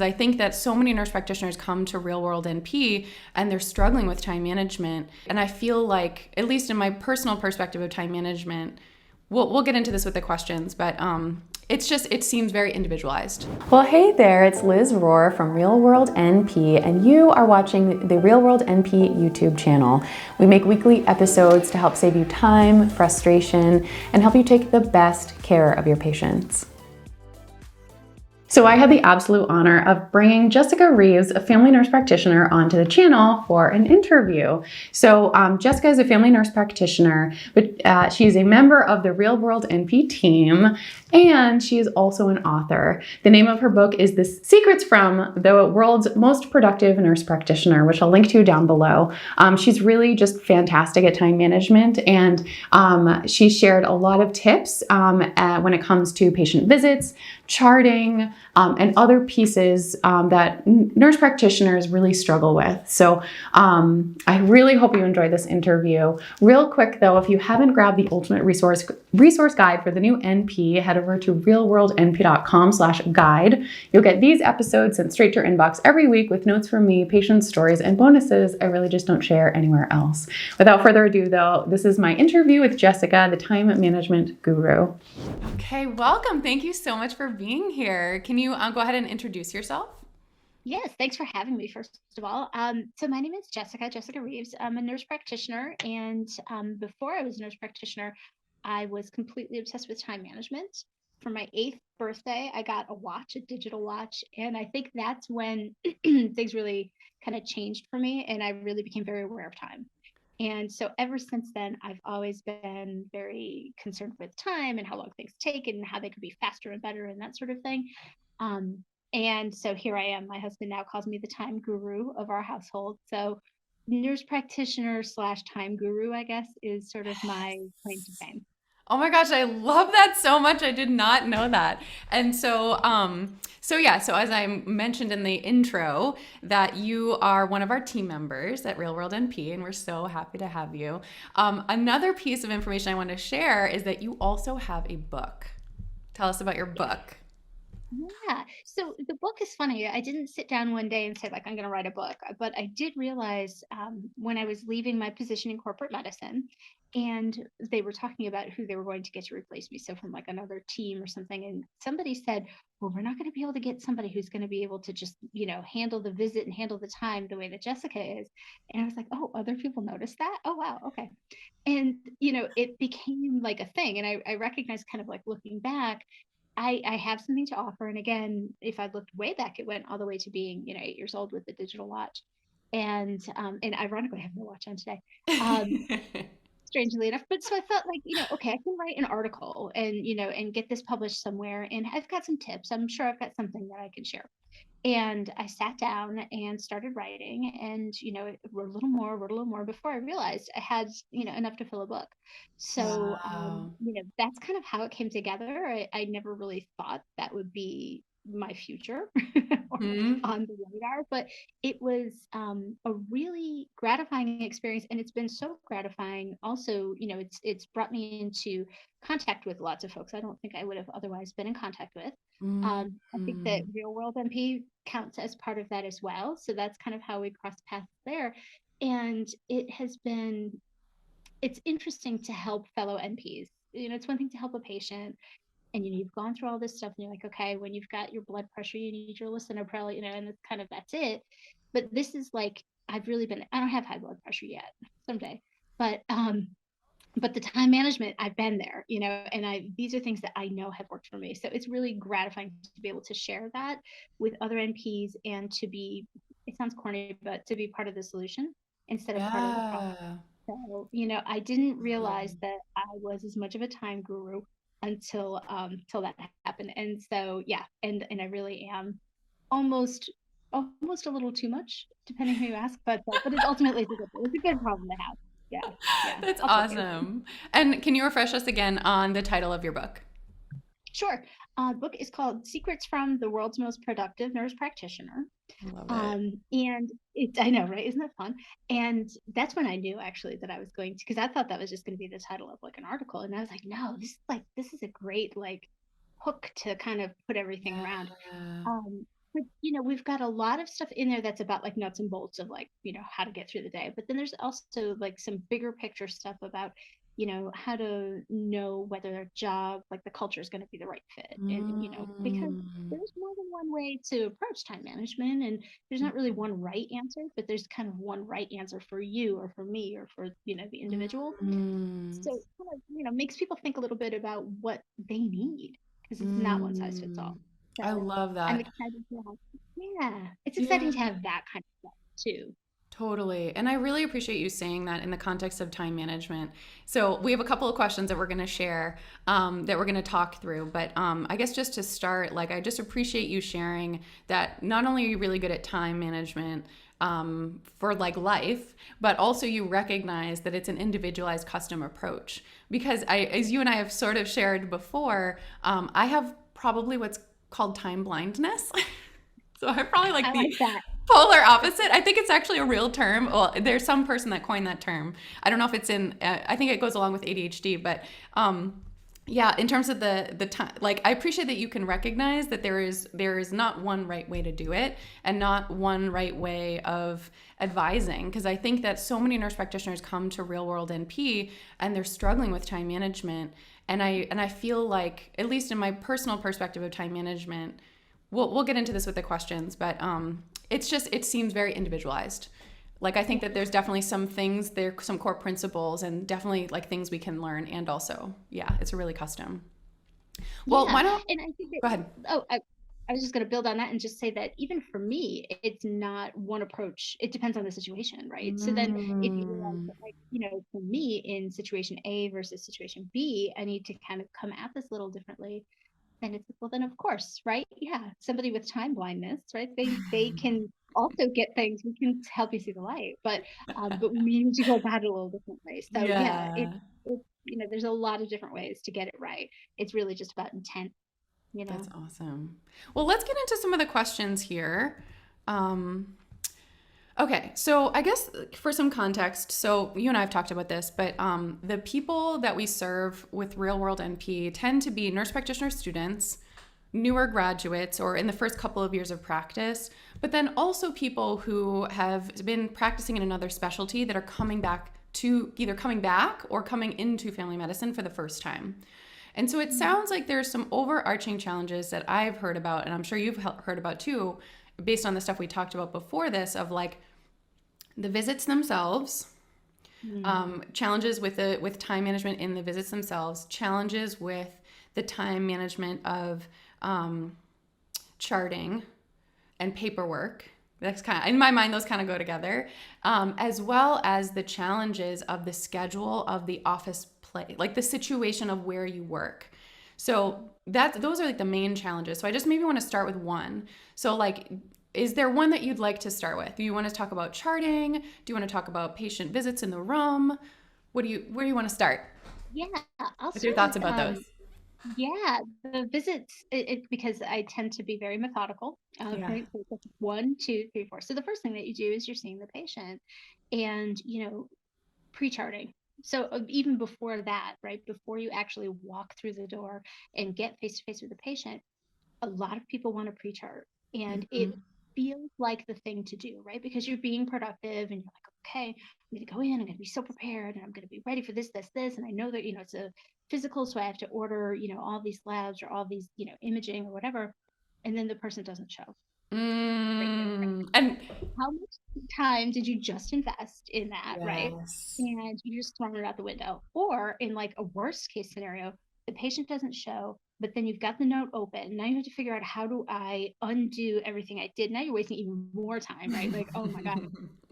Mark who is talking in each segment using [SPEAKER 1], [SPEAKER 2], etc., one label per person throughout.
[SPEAKER 1] I think that so many nurse practitioners come to real world NP and they're struggling with time management. And I feel like, at least in my personal perspective of time management, we'll get into this with the questions, but it seems very individualized. Well, hey there, it's Liz Rohr from Real World NP, and you are watching the Real World NP YouTube channel. We make weekly episodes to help save you time, frustration, and help you take the best care of your patients. So I had the absolute honor of bringing Jessica Reeves, a family nurse practitioner, onto the channel for an interview. So Jessica is a family nurse practitioner, but she is a member of the Real World NP team, and she is also an author. The name of her book is The Secrets from the World's Most Productive Nurse Practitioner, which I'll link to down below. She's really just fantastic at time management, and she shared a lot of tips when it comes to patient visits, charting, and other pieces that nurse practitioners really struggle with. So I really hope you enjoyed this interview. Real quick though, if you haven't grabbed the ultimate resource guide for the new NP, head over to realworldnp.com/guide. You'll get these episodes sent straight to your inbox every week with notes from me, patient stories, and bonuses I really just don't share anywhere else. Without further ado though, this is my interview with Jessica, the time management guru. Okay, welcome. Thank you so much for being here. Can you go ahead and introduce yourself?
[SPEAKER 2] Yes, thanks for having me, first of all. So my name is Jessica Reeves. I'm a nurse practitioner, and before I was a nurse practitioner, I was completely obsessed with time management. For my 8th birthday, I got a watch, a digital watch, and I think that's when things really kind of changed for me, and I really became very aware of time. And so ever since then, I've always been very concerned with time and how long things take and how they could be faster and better and that sort of thing. Um, and so here I am. My husband now calls me the time guru of our household. So nurse practitioner slash time guru, I guess, is sort of my claim to fame.
[SPEAKER 1] Oh my gosh, I love that so much. I did not know that. And so as I mentioned in the intro, that you are one of our team members at Real World NP, and we're so happy to have you. Another piece of information I want to share is that you also have a book. Tell us about your book.
[SPEAKER 2] Yeah. So the book is funny. I didn't sit down one day and say, like, I'm going to write a book, but I did realize when I was leaving my position in corporate medicine and they were talking about who they were going to get to replace me. So from like another team or something. And somebody said, well, we're not going to be able to get somebody who's going to be able to just, handle the visit and handle the time the way that Jessica is. And I was like, oh, other people noticed that? Oh, wow. Okay. And, it became like a thing. And I recognized kind of like looking back I have something to offer. And again, if I looked way back, it went all the way to being, 8 years old with the digital watch. And ironically, I have no watch on today. Um, Strangely enough. But so I thought like, okay, I can write an article and, and get this published somewhere. And I've got some tips. I'm sure I've got something that I can share. And I sat down and started writing and, wrote a little more before I realized I had, enough to fill a book. So,
[SPEAKER 1] Wow.
[SPEAKER 2] that's kind of how it came together. I never really thought that would be my future or
[SPEAKER 1] Hmm.
[SPEAKER 2] on the radar, but it was a really gratifying experience. And it's been so gratifying. Also, it's brought me into contact with lots of folks I don't think I would have otherwise been in contact with. I think that
[SPEAKER 1] Mm.
[SPEAKER 2] real world MP counts as part of that as well. So that's kind of how we crossed paths there. And it's interesting to help fellow NPs. It's one thing to help a patient and you've gone through all this stuff and you're like, okay, when you've got your blood pressure, you need your lisinopril, and it's kind of that's it. But this is like, I don't have high blood pressure yet, someday. But but the time management, I've been there, and these are things that I know have worked for me. So it's really gratifying to be able to share that with other NPs and to be, it sounds corny, but to be part of the solution instead of part of the problem.
[SPEAKER 1] Yeah.
[SPEAKER 2] So, I didn't realize that I was as much of a time guru until that happened. And so yeah, and I really am almost almost a little too much, depending who you ask, but it's ultimately it's a good problem to have. Yeah, yeah.
[SPEAKER 1] That's
[SPEAKER 2] I'll take it.
[SPEAKER 1] awesome. And can you refresh us again on the title of your book?
[SPEAKER 2] Sure. The book is called Secrets from the World's Most Productive Nurse Practitioner.
[SPEAKER 1] I love it.
[SPEAKER 2] And I know, right? Isn't that fun? And that's when I knew actually that I was going to, because I thought that was just going to be the title of like an article. And I was like, no, this is a great like hook to kind of put everything around.
[SPEAKER 1] Yeah.
[SPEAKER 2] Um, but we've got a lot of stuff in there that's about like nuts and bolts of like, how to get through the day. But then there's also like some bigger picture stuff about, how to know whether a job, like the culture is going to be the right fit. And, because
[SPEAKER 1] Mm.
[SPEAKER 2] there's more than one way to approach time management, and there's not really one right answer, but there's kind of one right answer for you or for me or for, the individual.
[SPEAKER 1] Mm.
[SPEAKER 2] So it kind of, makes people think a little bit about what they need, because it's not one size fits all.
[SPEAKER 1] Mm. I
[SPEAKER 2] So
[SPEAKER 1] love
[SPEAKER 2] I'm
[SPEAKER 1] that.
[SPEAKER 2] excited to have, yeah, it's exciting to
[SPEAKER 1] Yeah.
[SPEAKER 2] have that kind of stuff too.
[SPEAKER 1] Totally. And I really appreciate you saying that in the context of time management. So, we have a couple of questions that we're going to share, that we're going to talk through. But I guess just to start, like, I just appreciate you sharing that not only are you really good at time management, for like life, but also you recognize that it's an individualized custom approach. Because as you and I have sort of shared before, I have probably what's called time blindness. So I'm probably like
[SPEAKER 2] I
[SPEAKER 1] the
[SPEAKER 2] like that.
[SPEAKER 1] polar opposite. I think it's actually a real term. Well, there's some person that coined that term. I don't know if it's in. I think it goes along with ADHD, but yeah, in terms of the time, like I appreciate that you can recognize that there is not one right way to do it and not one right way of advising, because I think that so many nurse practitioners come to real world NP and they're struggling with time management, and I feel like, at least in my personal perspective of time management, we'll get into this with the questions, but it seems very individualized. Like I think that there's definitely some things there, some core principles, and definitely like things we can learn, and also, yeah, it's really custom. Well,
[SPEAKER 2] Yeah.
[SPEAKER 1] why don't
[SPEAKER 2] And I think that,
[SPEAKER 1] go ahead.
[SPEAKER 2] oh, I was just going to build on that and just say that even for me, it's not one approach. It depends on the situation, right? So then if you realize
[SPEAKER 1] Mm,
[SPEAKER 2] that, like, for me in situation A versus situation B, I need to kind of come at this a little differently. And it's like, well, then of course, right? Yeah, somebody with time blindness, right? They can also get things. We can help you see the light, but we need to go about it a little differently. So yeah,
[SPEAKER 1] yeah,
[SPEAKER 2] it there's a lot of different ways to get it right. It's really just about intent, you
[SPEAKER 1] that's
[SPEAKER 2] know.
[SPEAKER 1] awesome. Well, let's get into some of the questions here. Um, Okay, so I guess for some context, so you and I have talked about this, but the people that we serve with real world NP tend to be nurse practitioner students, newer graduates, or in the first couple of years of practice, but then also people who have been practicing in another specialty that are coming back to either coming back or coming into family medicine for the first time. And so it sounds like there's some overarching challenges that I've heard about, and I'm sure you've heard about too, based on the stuff we talked about before this, of like the visits themselves,
[SPEAKER 2] Mm.
[SPEAKER 1] challenges with time management in the visits themselves, challenges with the time management of charting and paperwork. That's kind of, in my mind, those kind of go together, as well as the challenges of the schedule of the office play, like the situation of where you work. So those are like the main challenges. So I just maybe want to start with one. So like, is there one that you'd like to start with? Do you want to talk about charting? Do you want to talk about patient visits in the room? Where do you want to start
[SPEAKER 2] Yeah, I'll
[SPEAKER 1] with your
[SPEAKER 2] start
[SPEAKER 1] thoughts
[SPEAKER 2] with
[SPEAKER 1] about those?
[SPEAKER 2] yeah, the visits, because I tend to be very methodical,
[SPEAKER 1] Yeah.
[SPEAKER 2] right? So it's like 1, 2, 3, 4. So the first thing that you do is you're seeing the patient, and pre-charting. So even before that, right, before you actually walk through the door and get face to face with the patient, a lot of people want to pre-chart, and it
[SPEAKER 1] Hmm.
[SPEAKER 2] feels like the thing to do, right? Because you're being productive and you're like, okay, I'm going to go in, I'm going to be so prepared, and I'm going to be ready for this, and I know that it's a physical, so I have to order all these labs or all these imaging or whatever, and then the person doesn't show. Right,
[SPEAKER 1] And
[SPEAKER 2] how much time did you just invest in that, right?
[SPEAKER 1] yes.
[SPEAKER 2] And you just thrown it out the window. Or in like a worst case scenario, the patient doesn't show, but then you've got the note open. Now you have to figure out, how do I undo everything I did? Now you're wasting even more time, right? Like, oh my God.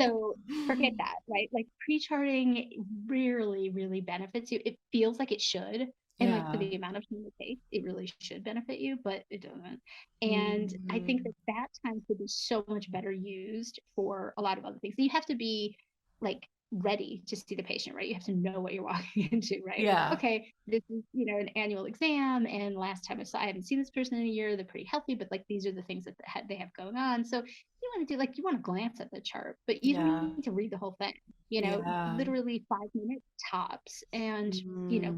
[SPEAKER 2] So forget that, right? Like pre-charting rarely really benefits you. It feels like it should. And like for
[SPEAKER 1] Yeah.
[SPEAKER 2] the amount of time it takes, it really should benefit you, but it doesn't. And I think
[SPEAKER 1] Mm,
[SPEAKER 2] that that time could be so much better used for a lot of other things. You have to be like ready to see the patient, right? You have to know what you're walking into, right?
[SPEAKER 1] yeah.
[SPEAKER 2] Okay, this is, an annual exam. And last time I haven't seen this person in a year. They're pretty healthy, but like these are the things that they have going on. So you want to do, like, you want to glance at the chart, but you don't
[SPEAKER 1] Yeah.
[SPEAKER 2] need to read the whole thing,
[SPEAKER 1] Yeah.
[SPEAKER 2] literally 5 minutes tops. And,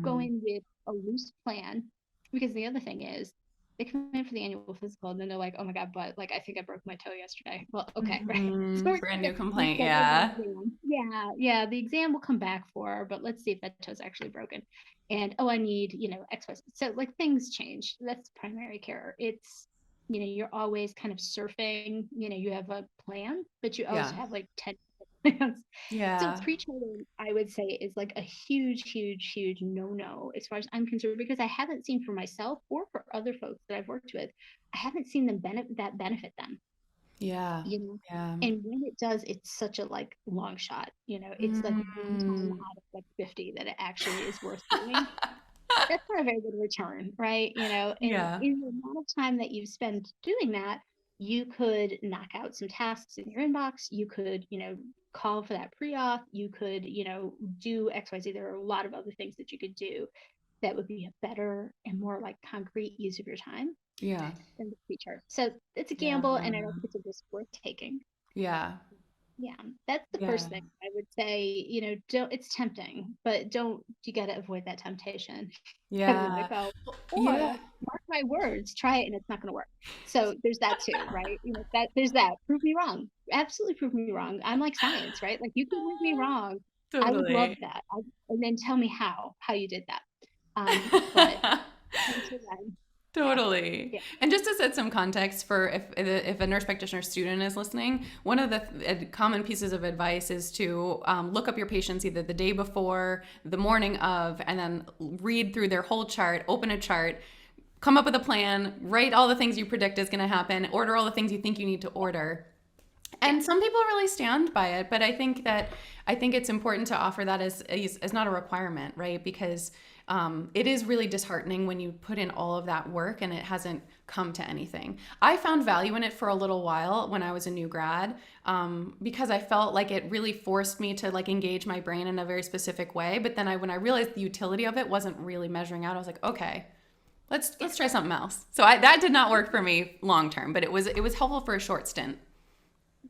[SPEAKER 2] go
[SPEAKER 1] Mm,
[SPEAKER 2] in with a loose plan. Because the other thing is, They come in for the annual physical and then they're like, oh my God, but like, I think I broke my toe yesterday. Well, okay, right. So we're
[SPEAKER 1] Brand
[SPEAKER 2] gonna
[SPEAKER 1] new complaint.
[SPEAKER 2] reschedule the
[SPEAKER 1] Yeah.
[SPEAKER 2] exam. Yeah, yeah, the exam will come back for, but let's see if that toe's actually broken. And oh, I need, X, Y, Z. So like things change. That's primary care. It's, you're always kind of surfing, you have a plan, but you also
[SPEAKER 1] Yeah.
[SPEAKER 2] have like 10 plans. So
[SPEAKER 1] Yeah.
[SPEAKER 2] pre-charting, I would say, is like a huge, huge, huge no-no as far as I'm concerned, because I haven't seen for myself or for other folks that I've worked with, I haven't seen them benefit them,
[SPEAKER 1] Yeah.
[SPEAKER 2] you know.
[SPEAKER 1] Yeah.
[SPEAKER 2] And when it does, it's such a like long shot, it's like one time
[SPEAKER 1] Mm.
[SPEAKER 2] out of like 50 that it actually is worth doing. That's not a very good return, right? And
[SPEAKER 1] Yeah.
[SPEAKER 2] in the amount of time that you spend doing that, you could knock out some tasks in your inbox. You could, call for that pre-auth. You could, do XYZ. There are a lot of other things that you could do that would be a better and more like concrete use of your time
[SPEAKER 1] Yeah.
[SPEAKER 2] than the pre-chart. So it's a
[SPEAKER 1] Yeah.
[SPEAKER 2] gamble, and I don't think it's a risk worth taking.
[SPEAKER 1] Yeah.
[SPEAKER 2] Yeah, that's the first
[SPEAKER 1] Yeah.
[SPEAKER 2] thing I would say. Don't, it's tempting, but don't, you got to avoid that temptation. Gotta let it
[SPEAKER 1] Yeah.
[SPEAKER 2] go. Or
[SPEAKER 1] Yeah.
[SPEAKER 2] mark my words, try it and it's not going to work. So there's that too, right? That there's that. Prove me wrong. Absolutely prove me wrong. I'm like science, right? Like you can prove me wrong. I would love
[SPEAKER 1] Totally.
[SPEAKER 2] that. And then tell me how you did that. But until then, yeah,
[SPEAKER 1] Totally.
[SPEAKER 2] yeah,
[SPEAKER 1] And just to set some context for if a nurse practitioner student is listening, one of the common pieces of advice is to look up your patients either the day before, the morning of, and then read through their whole chart, open a chart, come up with a plan, write all the things you predict is going to happen, order all the things you think you need to order.
[SPEAKER 2] yeah.
[SPEAKER 1] And some people really stand by it, but I think it's important to offer that as not a requirement, right? Because it is really disheartening when you put in all of that work and it hasn't come to anything. I found value in it for a little while when I was a new grad, because I felt like it really forced me to like engage my brain in a very specific way. But then when I realized the utility of it wasn't really measuring out, I was like, okay, let's try something else. So that did not work for me long term, but it was helpful for a short stint.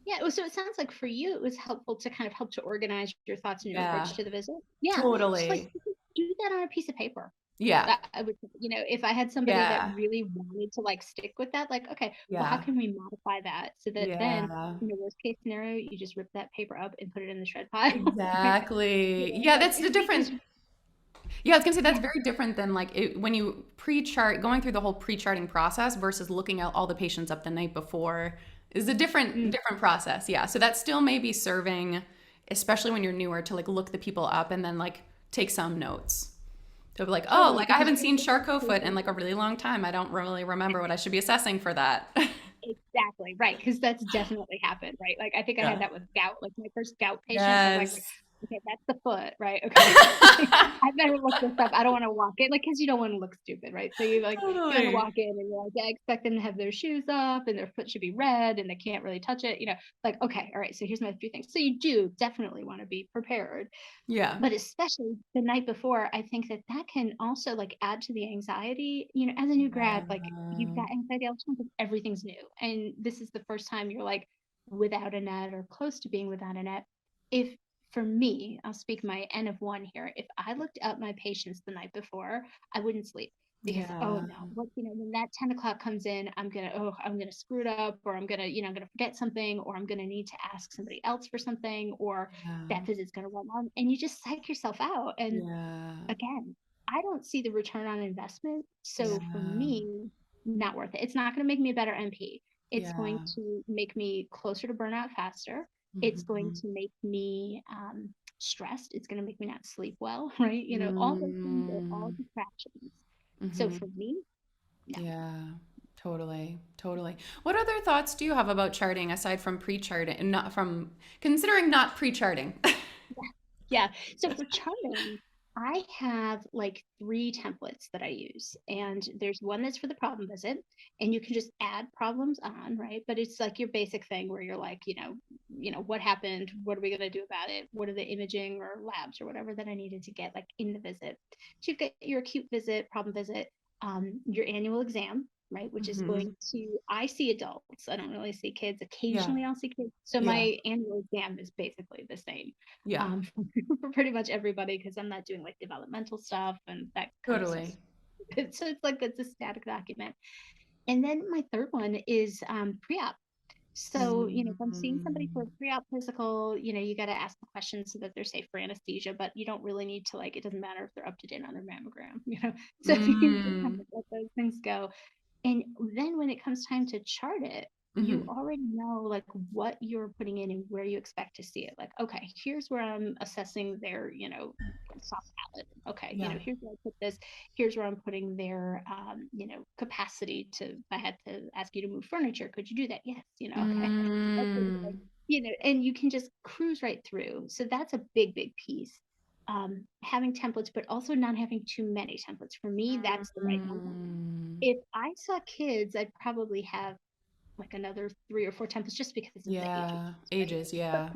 [SPEAKER 2] Yeah, so it sounds like for you, it was helpful to kind of help to organize your thoughts and your
[SPEAKER 1] Yeah,
[SPEAKER 2] approach to the visit. Yeah, just like
[SPEAKER 1] totally.
[SPEAKER 2] do that on a piece of paper.
[SPEAKER 1] Yeah,
[SPEAKER 2] I would, if I had somebody that
[SPEAKER 1] yeah,
[SPEAKER 2] really wanted to like stick with that, like, okay, well, how
[SPEAKER 1] yeah,
[SPEAKER 2] can we modify that so that then,
[SPEAKER 1] yeah.
[SPEAKER 2] in the worst case scenario, you just rip that paper up and put it in the shred pile, right?
[SPEAKER 1] Exactly. Yeah, that's the
[SPEAKER 2] Because
[SPEAKER 1] different. Yeah, I was gonna say that's
[SPEAKER 2] yeah,
[SPEAKER 1] very different than like when you pre-chart, going through the whole pre-charting process versus looking at all the patients up the night before is a
[SPEAKER 2] mm,
[SPEAKER 1] different process. Yeah, so that still may be serving, especially when you're newer, to like look the people up and then like take some notes. To be like, oh,
[SPEAKER 2] totally,
[SPEAKER 1] like I
[SPEAKER 2] because
[SPEAKER 1] haven't
[SPEAKER 2] you're
[SPEAKER 1] seen
[SPEAKER 2] looking
[SPEAKER 1] Charcot
[SPEAKER 2] for
[SPEAKER 1] foot in
[SPEAKER 2] things.
[SPEAKER 1] like a really long time. I don't really remember what I should be assessing for that.
[SPEAKER 2] Exactly, right, because that's definitely happened, right? Like, I think I had
[SPEAKER 1] Yeah.
[SPEAKER 2] that with gout, like, my first gout patient, I'm like,
[SPEAKER 1] Yes.
[SPEAKER 2] "Okay, that's the foot, right? Okay. I better look this up. I don't wanna walk in," like, because you don't wanna look stupid, right? So you wanna
[SPEAKER 1] Totally.
[SPEAKER 2] walk in and you're like, "Yeah, I expect them to have their shoes up and their foot should be red and they can't really touch it," like, "Okay, all right, so here's my few things." So you do definitely wanna be prepared,
[SPEAKER 1] Yeah.
[SPEAKER 2] but especially the night before, I think that that can also like add to the anxiety. As a new grad, like you've
[SPEAKER 1] Yeah.
[SPEAKER 2] got anxiety all the time because everything's new, and this is the first time you're like without a net or close to being without a net. If For me, I'll speak my N of one here. If I looked up my patients the night before, I wouldn't sleep because oh
[SPEAKER 1] Yeah.
[SPEAKER 2] no, when that 10 o'clock comes in, I'm gonna screw it up, or I'm gonna forget something, or I'm gonna need to ask somebody else for something, or
[SPEAKER 1] Yeah.
[SPEAKER 2] that visit's going to run long, and you just psych yourself out. And
[SPEAKER 1] Yeah.
[SPEAKER 2] again, I don't see the return on investment. So for
[SPEAKER 1] Yeah.
[SPEAKER 2] me, not worth it. It's not going to make me a better MP. It's going
[SPEAKER 1] Yeah.
[SPEAKER 2] to make me closer to burnout faster. It's going
[SPEAKER 1] Mhm.
[SPEAKER 2] to make me stressed. It's going to make me not sleep well, right? All those things are all
[SPEAKER 1] Mm.
[SPEAKER 2] distractions. So
[SPEAKER 1] Mhm.
[SPEAKER 2] for me, no.
[SPEAKER 1] Yeah. Totally. Totally. What other thoughts do you have about charting aside from pre-charting and not from considering not pre-charting?
[SPEAKER 2] Yeah. So for charting, I have like three templates that I use. And there's one that's for the problem visit, and you can just add problems on, right? But it's like your basic thing where you're like, what happened? What are we gonna do about it? What are the imaging or labs or whatever that I needed to get like in the visit? So you've got your acute visit, problem visit, your annual exam, right? Which is
[SPEAKER 1] Mhm.
[SPEAKER 2] going to, I see adults. I don't really see kids.
[SPEAKER 1] Yeah.
[SPEAKER 2] Occasionally I'll see kids. So
[SPEAKER 1] Yeah.
[SPEAKER 2] my annual exam is basically the same
[SPEAKER 1] Yeah.
[SPEAKER 2] for pretty much everybody because I'm not doing like developmental stuff and that kind of stuff.
[SPEAKER 1] Totally.
[SPEAKER 2] So it's like it's a static document. And then my third one is pre-op. So, if I'm seeing somebody for a
[SPEAKER 1] Mm.
[SPEAKER 2] pre-op physical, you got to ask the questions so that they're safe for anesthesia, but you don't really need to like, it doesn't matter if they're up to date on their mammogram, So you just have
[SPEAKER 1] Mm.
[SPEAKER 2] to let those things go. And then when it comes time to chart it, you
[SPEAKER 1] Mhm.
[SPEAKER 2] already know like what you're putting in and where you expect to see it. Like, okay, here's where I'm assessing their, soft palate. Okay,
[SPEAKER 1] Yeah.
[SPEAKER 2] here's where I put this. Here's where I'm putting their, capacity to. If I had to ask you to move furniture, could you do that? Yes. Okay. Okay, like,
[SPEAKER 1] Mm.
[SPEAKER 2] and you can just cruise right through. So that's a big, big piece. Having templates, but also not having too many templates. For me, that's the right number.
[SPEAKER 1] Mm.
[SPEAKER 2] If I saw kids, I'd probably have like another 3 or 4 templates just because of the ages,
[SPEAKER 1] Yeah.
[SPEAKER 2] right?
[SPEAKER 1] Ages.
[SPEAKER 2] But,
[SPEAKER 1] Yeah.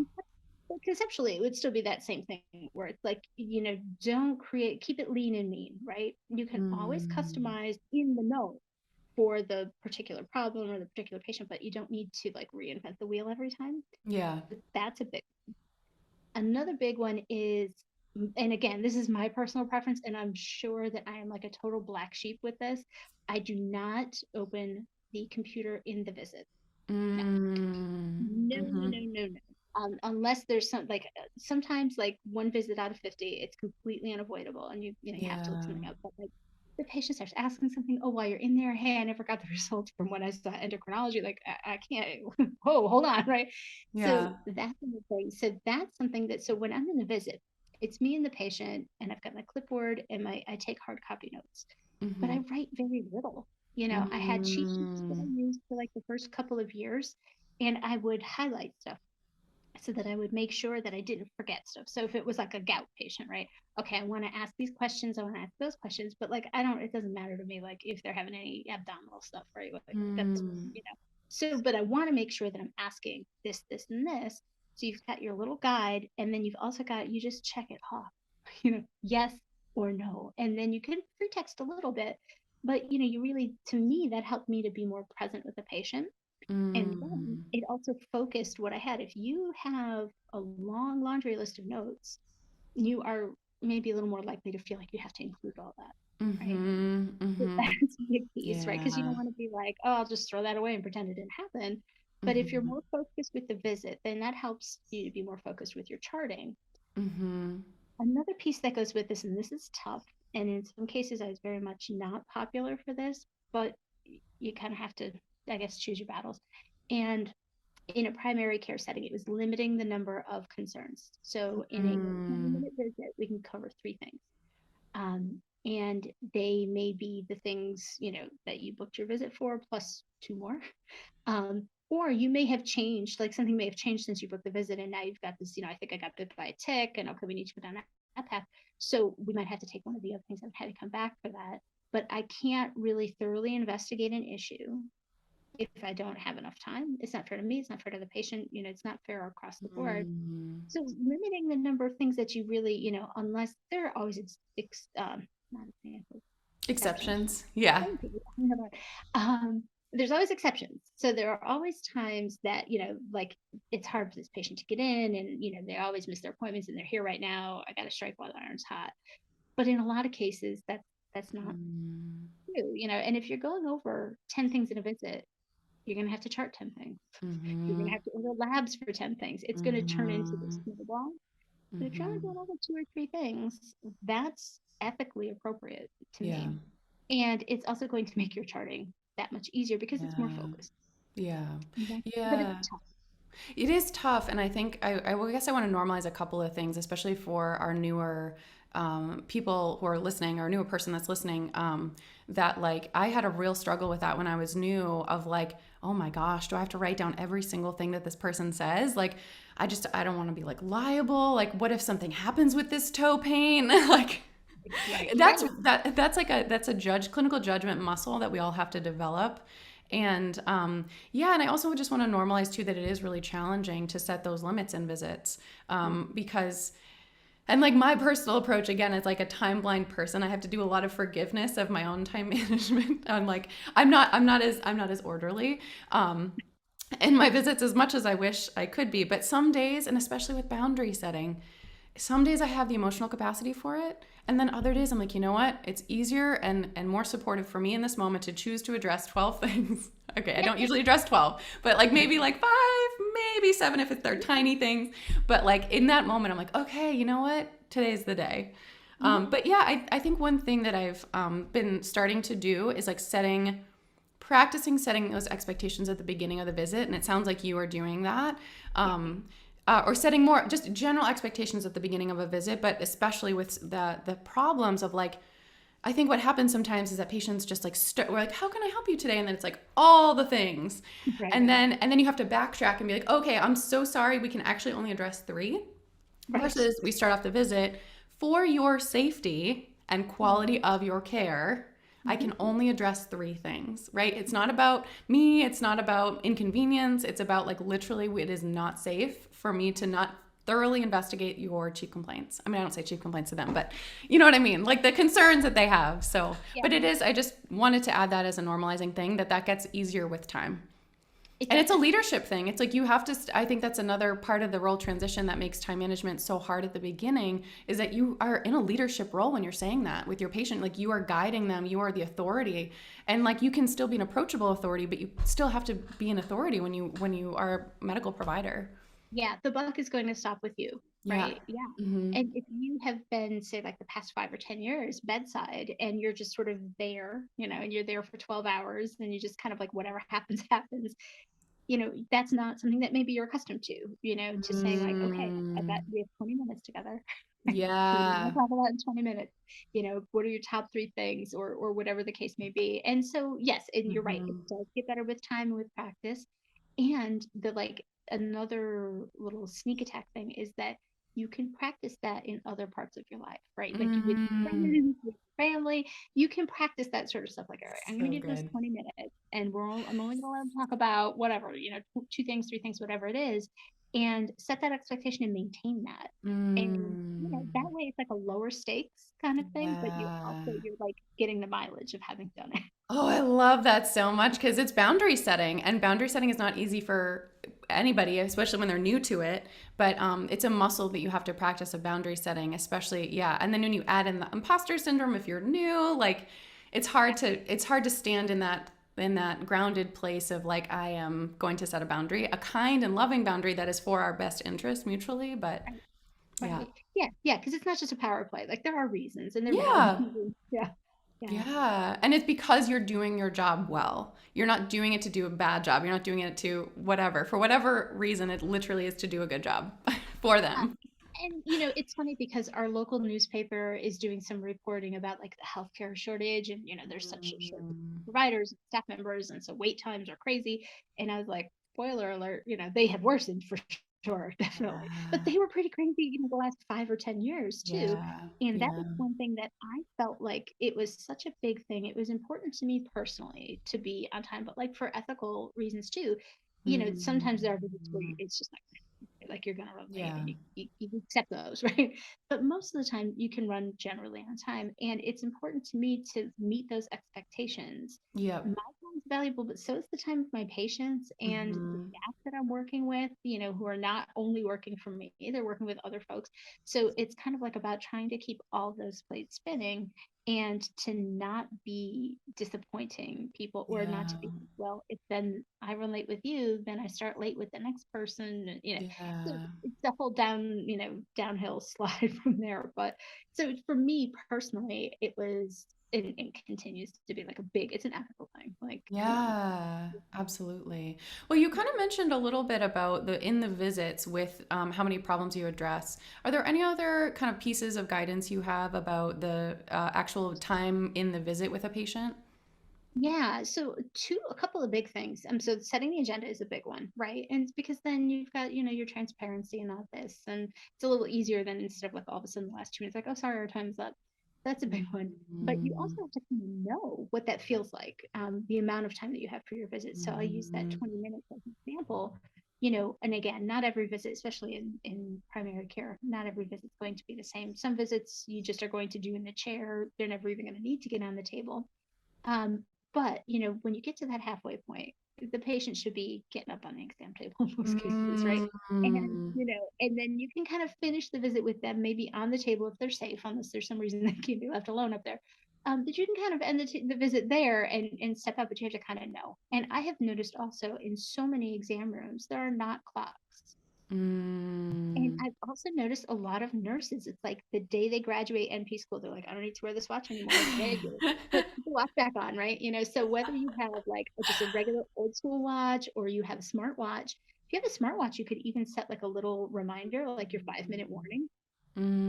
[SPEAKER 2] but conceptually, it would still be that same thing where it's like, don't keep it lean and mean, right? You can always
[SPEAKER 1] Mm.
[SPEAKER 2] customize in the know for the particular problem or the particular patient, but you don't need to like reinvent the wheel every time.
[SPEAKER 1] Yeah.
[SPEAKER 2] But that's a big. Another big one is, and again, this is my personal preference, and I'm sure that I am like a total black sheep with this. I do not open the computer in the visit. No,
[SPEAKER 1] Mm.
[SPEAKER 2] no, no,
[SPEAKER 1] Mhm.
[SPEAKER 2] no, no, no. Unless there's some like sometimes like one visit out of 50, it's completely unavoidable, and you have to look
[SPEAKER 1] Yeah.
[SPEAKER 2] something up. But like the patient starts asking something, oh, while you're in there, hey, I never got the results from when I saw endocrinology. Like I can't. Whoa, hold on, right? So
[SPEAKER 1] Yeah.
[SPEAKER 2] that's another thing. So that's something that. So when I'm in the visit, it's me and the patient, and I've got my clipboard and I take hard copy notes, but I
[SPEAKER 1] Mhm.
[SPEAKER 2] write very little. I had cheat sheets that I
[SPEAKER 1] Mm.
[SPEAKER 2] used for like the first couple of years, and I would highlight stuff so that I would make sure that I didn't forget stuff. So if it was like a gout patient, right? Okay, I want to ask these questions, I want to ask those questions, but like it doesn't matter to me like if they're having any abdominal stuff, right? Like that's
[SPEAKER 1] Mm.
[SPEAKER 2] you know. So, but I want to make sure that I'm asking this, this, and this. So you've got your little guide, and then you've also got you just check it off, yes or no, and then you can pretext a little bit, but you really, to me, that helped me to be more present with the patient. And then
[SPEAKER 1] Mm.
[SPEAKER 2] it also focused what I had. If you have a long laundry list of notes, you are maybe a little more likely to feel like you have to include all that, right?
[SPEAKER 1] Mhm.
[SPEAKER 2] So
[SPEAKER 1] Mhm.
[SPEAKER 2] that's a big piece, right? Because you don't
[SPEAKER 1] Yeah.
[SPEAKER 2] want to be like, oh, I'll just throw that away and pretend it didn't happen. But if you're
[SPEAKER 1] Mhm.
[SPEAKER 2] more focused with the visit, then that helps you to be more focused with your charting.
[SPEAKER 1] Mhm.
[SPEAKER 2] Another piece that goes with this, and this is tough, and in some cases I was very much not popular for this, but you kind of have to, I guess, choose your battles. And in a primary care setting, it was limiting the number of concerns. So in a
[SPEAKER 1] Mm.
[SPEAKER 2] 20-minute visit, we can cover 3 things. And they may be the things, that you booked your visit for, plus 2 more. Or you may have changed, like something may have changed since you booked the visit, and now you've got this, I think I got bit by a tick, and okay, we need to go down that path. So we might have to take one of the other things and had to come back for that. But I can't really thoroughly investigate an issue if I don't have enough time. It's not fair to me, it's not fair to the patient, it's not fair across the board.
[SPEAKER 1] Mm.
[SPEAKER 2] So limiting the number of things that you really, unless there are always not examples, exceptions.
[SPEAKER 1] Exceptions. Yeah.
[SPEAKER 2] Thank you. There's always exceptions. So there are always times that, like it's hard for this patient to get in and, they always miss their appointments and they're here right now. I got to strike while the iron's hot. But in a lot of cases, that's not
[SPEAKER 1] Mm.
[SPEAKER 2] true, and if you're going over 10 things in a visit, you're going to have to chart 10 things. You're going to
[SPEAKER 1] Mhm.
[SPEAKER 2] have to order labs for 10 things. It's going to turn into this
[SPEAKER 1] Mhm.
[SPEAKER 2] snowball. But if you're only
[SPEAKER 1] Mhm.
[SPEAKER 2] doing over 2 or 3 things, that's ethically appropriate to
[SPEAKER 1] Yeah.
[SPEAKER 2] me. And it's also going to make your charting that much easier because it's more
[SPEAKER 1] Yeah.
[SPEAKER 2] focused.
[SPEAKER 1] Yeah.
[SPEAKER 2] But it's
[SPEAKER 1] Yeah.
[SPEAKER 2] tough.
[SPEAKER 1] It is tough, and I think well, I guess I want to normalize a couple of things, especially for our newer people who are listening, or a newer person that's listening. That like I had a real struggle with that when I was new. Of like, oh my gosh, do I have to write down every single thing that this person says? Like, I don't want to be like liable. Like, what if something happens with this toe pain? Like,
[SPEAKER 2] Right,
[SPEAKER 1] that's
[SPEAKER 2] right.
[SPEAKER 1] that's a clinical judgment muscle that we all have to develop. And yeah, and I also just want to normalize too that it is really challenging to set those limits in visits, because and like my personal approach again is like a time blind person. I have to do a lot of forgiveness of my own time management. I'm like I'm not as orderly in my visits as much as I wish I could be. But some days, and especially with boundary setting, some days I have the emotional capacity for it. And then other days I'm like, you know what? It's easier and more supportive for me in this moment to choose to address 12 things. Okay, I don't usually address 12, but like maybe like five, maybe seven if they're tiny things. But like in that moment, I'm like, okay, you know what? Today's the day.
[SPEAKER 2] Yeah.
[SPEAKER 1] But yeah, I think one thing that I've been starting to do is like practicing setting those expectations at the beginning of the visit. And it sounds like you are doing that.
[SPEAKER 2] Yeah.
[SPEAKER 1] Or setting more just general expectations at the beginning of a visit, but especially with the problems of like, I think what happens sometimes is that patients just like we're like, how can I help you today? And then it's like all the things,
[SPEAKER 2] Right.
[SPEAKER 1] and then you have to backtrack and be like, okay, I'm so sorry, we can actually only address three,
[SPEAKER 2] Right.
[SPEAKER 1] versus we start off the visit for your safety and quality of your care. I
[SPEAKER 2] Mhm.
[SPEAKER 1] can only address three things, right? It's not about me. It's not about inconvenience. It's about like literally, it is not safe for me to not thoroughly investigate your chief complaints. I mean, I don't say chief complaints to them, but you know what I mean? Like the concerns that they have. So,
[SPEAKER 2] Yeah,
[SPEAKER 1] but it is, I just wanted to add that as a normalizing thing that gets easier with time.
[SPEAKER 2] it
[SPEAKER 1] And it's a
[SPEAKER 2] does.
[SPEAKER 1] leadership thing. It's like you have to, I think that's another part of the role transition that makes time management so hard at the beginning is that you are in a leadership role when you're saying that with your patient. Like you are guiding them, you are the authority. And like you can still be an approachable authority, but you still have to be an authority when you are a medical provider.
[SPEAKER 2] Yeah, the buck is going to stop with you,
[SPEAKER 1] Yeah.
[SPEAKER 2] right? Yeah.
[SPEAKER 1] Mm-hmm.
[SPEAKER 2] And if you have been, say, like the past 5 or 10 years bedside, and you're just sort of there, and you're there for 12 hours, and you just kind of like whatever happens, happens, that's not something that maybe you're accustomed to saying like, okay, I bet
[SPEAKER 1] Mm,
[SPEAKER 2] we have 20 minutes together. What are we going
[SPEAKER 1] yeah.
[SPEAKER 2] to talk about in 20 minutes? What are your top three things or whatever the case may be? And so, yes, and you're right. It
[SPEAKER 1] Mm-hmm.
[SPEAKER 2] does get better with time and with practice. And the like another little sneak attack thing is that you can practice that in other parts of your life, right? Like with
[SPEAKER 1] Mm,
[SPEAKER 2] friends, with family, you can practice that sort of stuff. Like, all right, I'm going
[SPEAKER 1] so
[SPEAKER 2] to give this
[SPEAKER 1] good.
[SPEAKER 2] 20 minutes and I'm only going to let them talk about whatever, two things, three things, whatever it is, and set that expectation and maintain that. And, that
[SPEAKER 1] Mm,
[SPEAKER 2] way it's like a lower stakes kind of thing, but
[SPEAKER 1] yeah.
[SPEAKER 2] you're like getting the mileage of having done it.
[SPEAKER 1] Oh, I love that so much because it's boundary setting, and boundary setting is not easy for anybody, especially when they're new to it. But it's a muscle that you have to practice of boundary setting, especially yeah. And then when you add in the imposter syndrome, if you're new, like it's hard to stand in that grounded place of like I am going to set a boundary, a kind and loving boundary that is for our best interest mutually. But
[SPEAKER 2] Right.
[SPEAKER 1] yeah,
[SPEAKER 2] Right. Yeah. Yeah. Because it's not just a power play. Like there are reasons and they're valid.
[SPEAKER 1] yeah.
[SPEAKER 2] Yeah. Yeah.
[SPEAKER 1] Yeah. And it's because you're doing your job well. You're not doing it to do a bad job. You're not doing it to whatever. For whatever reason, it literally is to do a good job for
[SPEAKER 2] Yeah.
[SPEAKER 1] them.
[SPEAKER 2] And it's funny because our local newspaper is doing some reporting about like the healthcare shortage, and there's such a shortage of
[SPEAKER 1] Mm,
[SPEAKER 2] providers and staff members, and so wait times are crazy. And I was like, spoiler alert, they have worsened for sure, definitely. But
[SPEAKER 1] yeah.
[SPEAKER 2] they were pretty crazy, the last 5 or 10 years too.
[SPEAKER 1] Yeah.
[SPEAKER 2] And that
[SPEAKER 1] Yeah.
[SPEAKER 2] was one thing that I felt like it was such a big thing. It was important to me personally to be on time, but like for ethical reasons too. Sometimes there are visits where
[SPEAKER 1] Mm,
[SPEAKER 2] it's just like you're gonna run late
[SPEAKER 1] yeah.
[SPEAKER 2] and you accept those, right? But most of the time you can run generally on time. And it's important to me to meet those expectations. My
[SPEAKER 1] Yep.
[SPEAKER 2] time is valuable, but so is the time of my patients and the
[SPEAKER 1] Hmm.
[SPEAKER 2] staff that I'm working with, who are not only working for me, they're working with other folks. So it's kind of like about trying to keep all those plates spinning and to not be disappointing people or not to
[SPEAKER 1] Yeah.
[SPEAKER 2] be like, well, if then I run late with you, then I start late with the next person, so
[SPEAKER 1] Yeah.
[SPEAKER 2] it's the whole downhill slide from there. But so for me personally, it was and continues to be like it's an ethical thing. Like,
[SPEAKER 1] Yeah, absolutely. Well, you kind of mentioned a little bit about in the visits with how many problems you address. Are there any other kind of pieces of guidance you have about the actual time in the visit with a patient?
[SPEAKER 2] yeah, so a couple of big things. So setting the agenda is a big one, right? And it's because then you've got, your transparency and all this, and it's a little easier than instead of like all of a sudden the last 2 minutes, like, oh, sorry, our time's up. That's a big one. But you also
[SPEAKER 1] Mm,
[SPEAKER 2] have to kind of know what that feels like, the amount of time that you have for your visit. So I use that
[SPEAKER 1] mhm.
[SPEAKER 2] 20 minutes as an example, and again, not every visit, especially in primary care, not every visit is going to be the same. Some visits you just are going to do in the chair. They're never even going to need to get on the table. Um, but when you get to that halfway point, the patient should be getting up on the exam table in most cases, right? And,
[SPEAKER 1] Mm,
[SPEAKER 2] and then you can kind of finish the visit with them maybe on the table if they're safe, unless there's some reason they can't be left alone up there. But you can kind of end the visit there and step out, but you have to kind of know. And I have noticed also in so many exam rooms, there are not clocks. And
[SPEAKER 1] mm.
[SPEAKER 2] I've also noticed a lot of nurses, it's like the day they graduate NP school, they're like, I don't need to wear this watch anymore. Today, put the watch back on, right? So whether you have like just a regular old school watch or you have a smart watch, if you have a smartwatch, you could even set like a little reminder, like your 5 minute warning,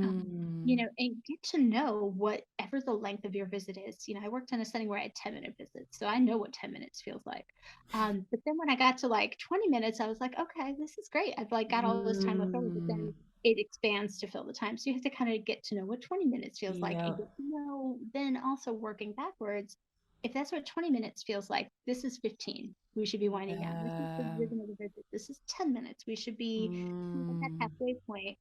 [SPEAKER 1] Mm.
[SPEAKER 2] and get to know whatever the length of your visit is. I worked in a setting where I had 10-minute visits, so I know what 10 minutes feels like. But then when I got to like 20 minutes, I was like, okay, this is great. I've like got all this time left over, but
[SPEAKER 1] Mm.
[SPEAKER 2] then it expands to fill the time. So you have to kind of get to know what 20 minutes feels like and
[SPEAKER 1] Yep.
[SPEAKER 2] get to know then also working backwards. If that's what 20 minutes feels like, this is 15. We should be winding down. This is the
[SPEAKER 1] Yeah.
[SPEAKER 2] rhythm of the visit. This is 10 minutes. We should be at that
[SPEAKER 1] Mm.
[SPEAKER 2] halfway point.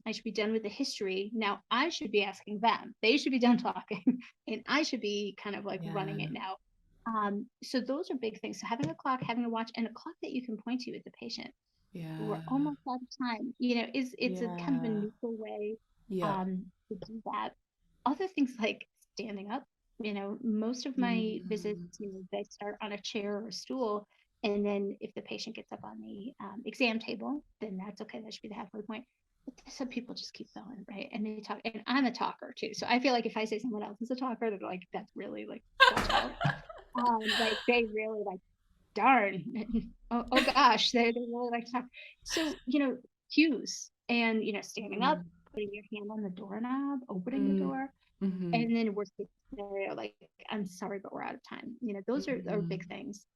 [SPEAKER 2] I should be done with the history. Now I should be asking them. They should be done talking, and I should be kind of like running it
[SPEAKER 1] Yeah.
[SPEAKER 2] now. So those are big things. So having a clock, having a watch, and a clock that you can point to with the patient. We're
[SPEAKER 1] Yeah.
[SPEAKER 2] almost out of time. Is it's a kind of a
[SPEAKER 1] Yeah.
[SPEAKER 2] neutral way
[SPEAKER 1] Yep.
[SPEAKER 2] to do that. Other things like standing up. Most of my visits,
[SPEAKER 1] Mm.
[SPEAKER 2] they start on a chair or a stool, and then if the patient gets up on the exam table, then that's okay. That should be the halfway point. But some people just keep going, right? And they talk, and I'm a talker too. So I feel like if I say someone else is a talker, they're like, that's really like, watch out. Like they really like, darn, oh gosh, they really like to talk. So, cues and, standing up,
[SPEAKER 1] Mm.
[SPEAKER 2] putting your hand on the doorknob, opening the
[SPEAKER 1] Mm.
[SPEAKER 2] door,
[SPEAKER 1] Mhm.
[SPEAKER 2] and then worst case scenario, like, I'm sorry, but we're out of time. Those are big
[SPEAKER 1] Mhm.
[SPEAKER 2] things.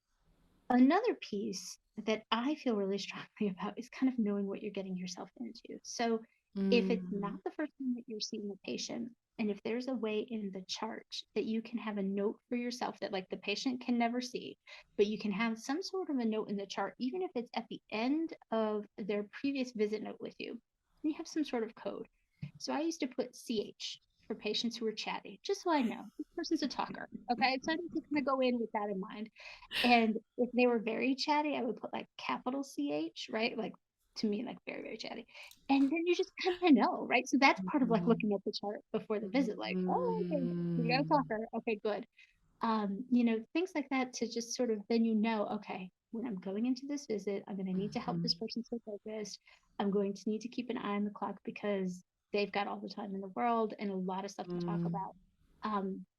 [SPEAKER 2] Another piece that I feel really strongly about is kind of knowing what you're getting yourself into. So if it's not
[SPEAKER 1] Mm.
[SPEAKER 2] the first time that you're seeing the patient, and if there's a way in the chart that you can have a note for yourself that like the patient can never see, but you can have some sort of a note in the chart, even if it's at the end of their previous visit note with you, you have some sort of code. So I used to put CH for patients who are chatty, just so I know this person's a talker. Okay. So I need to kind of go in with that in mind. And if they were very chatty, I would put like capital CH, right? Like to me, like very, very chatty. And then you just kind of know, right? So that's part of like
[SPEAKER 1] Mhm.
[SPEAKER 2] looking at the chart before the visit, like, oh, okay, we got a
[SPEAKER 1] Mm.
[SPEAKER 2] talker. Okay, good. Things like that to just sort of then okay, when I'm going into this visit, I'm going to need to help this
[SPEAKER 1] Mhm.
[SPEAKER 2] person stay focused. I'm going to need to keep an eye on the clock because they've got all the time in the world and a lot of stuff to talk
[SPEAKER 1] Mm.
[SPEAKER 2] about.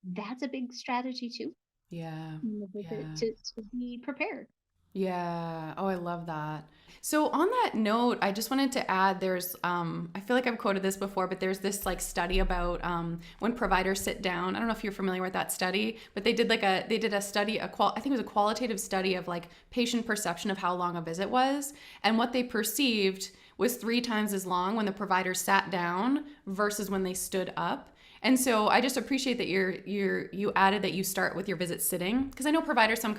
[SPEAKER 2] That's a big strategy too
[SPEAKER 1] Yeah.
[SPEAKER 2] in the visit
[SPEAKER 1] Yeah.
[SPEAKER 2] to be prepared.
[SPEAKER 1] Yeah. Oh, I love that. So on that note, I just wanted to add there's I feel like I've quoted this before, but there's this like study about when providers sit down. I don't know if you're familiar with that study, but they did a study, I think it was a qualitative study of like patient perception of how long a visit was, and what they perceived was 3 times as long when the provider sat down versus when they stood up. And so I just appreciate that you added that you start with your visit sitting, because I know providers some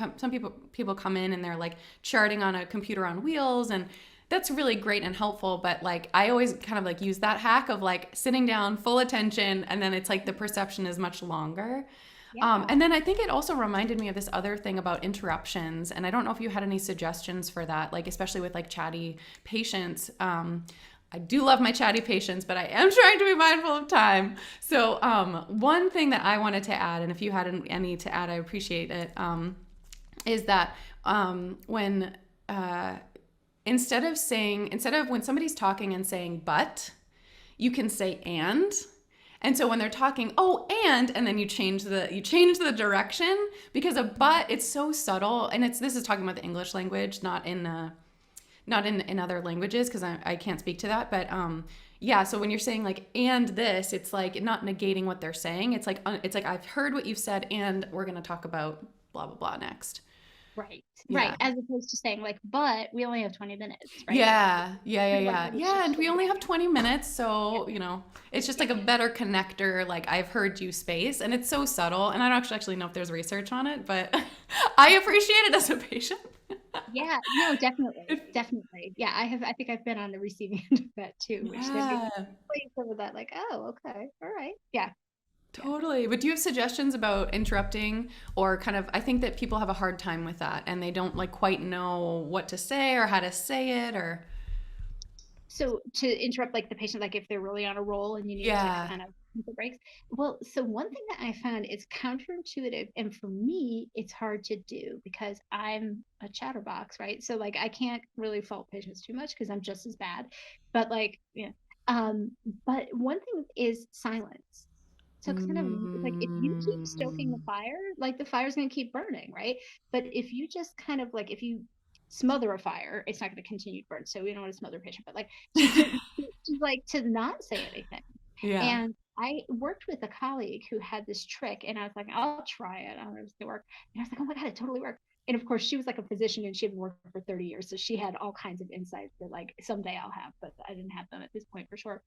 [SPEAKER 1] people come in and they're like charting on a computer on wheels, and that's really great and helpful, but like I always kind of like use that hack of like sitting down full attention, and then it's like the perception is much longer.
[SPEAKER 2] Yeah.
[SPEAKER 1] And then I think it also reminded me of this other thing about interruptions, and I don't know if you had any suggestions for that, like especially with like chatty patients. I do love my chatty patients, but I am trying to be mindful of time. So one thing that I wanted to add, and if you had any to add, I appreciate it, is that when instead of when somebody's talking and saying but, you can say and. And so when they're talking, oh, and then you change the direction, because a but, it's so subtle, and this is talking about the English language, not in other languages, because I can't speak to that, but yeah, so when you're saying like and this, it's like not negating what they're saying. It's like I've heard what you've said, and we're going to talk about blah blah blah next.
[SPEAKER 2] Right.
[SPEAKER 1] Yeah.
[SPEAKER 2] Right. As opposed to saying like, but we only have 20 minutes, right? Like
[SPEAKER 1] Yeah, yeah, yeah,
[SPEAKER 2] kind of like
[SPEAKER 1] yeah.
[SPEAKER 2] really
[SPEAKER 1] Yeah, and we
[SPEAKER 2] shifting
[SPEAKER 1] only have
[SPEAKER 2] that.
[SPEAKER 1] 20 minutes,
[SPEAKER 2] Yeah.
[SPEAKER 1] so, it's just
[SPEAKER 2] Yeah.
[SPEAKER 1] like a better connector, like I've heard you space, and it's so subtle, and I don't actually know if there's research on it, but I appreciate it as a patient.
[SPEAKER 2] Yeah. No, definitely. Definitely. Yeah. I think I've been on the receiving end of that too, which then makes
[SPEAKER 1] Yeah.
[SPEAKER 2] me some of that like, oh, okay. All right. Yeah. Yeah.
[SPEAKER 1] Totally. But do you have suggestions about interrupting or kind of, I think that people have a hard time with that and they don't like quite know what to say or how to say it or
[SPEAKER 2] So to interrupt like the patient, like if they're really on a roll and you need to
[SPEAKER 1] yeah.
[SPEAKER 2] kind of take the breaks. Well, so one thing that I found is counterintuitive, and for me, it's hard to do because I'm a chatterbox, right? So like I can't really fault patients too much because I'm just as bad. But like, yeah. Um, but one thing is silence. So kind of like if you keep stoking the
[SPEAKER 1] Mm.
[SPEAKER 2] fire, like the fire's gonna keep burning, right? But if you just kind of like if you smother a fire, it's not going to continue to burn. So we don't want to smother a patient, but like to like to not say anything.
[SPEAKER 1] Yeah.
[SPEAKER 2] And I worked with a colleague who had this trick, and I was like, I'll try it. I don't know if it's gonna work. And I was like, oh my god, it totally worked. And of course, she was like a physician, and she had worked for 30 years, so she had all kinds of insights that like someday I'll have, but I didn't have them at this point for sure.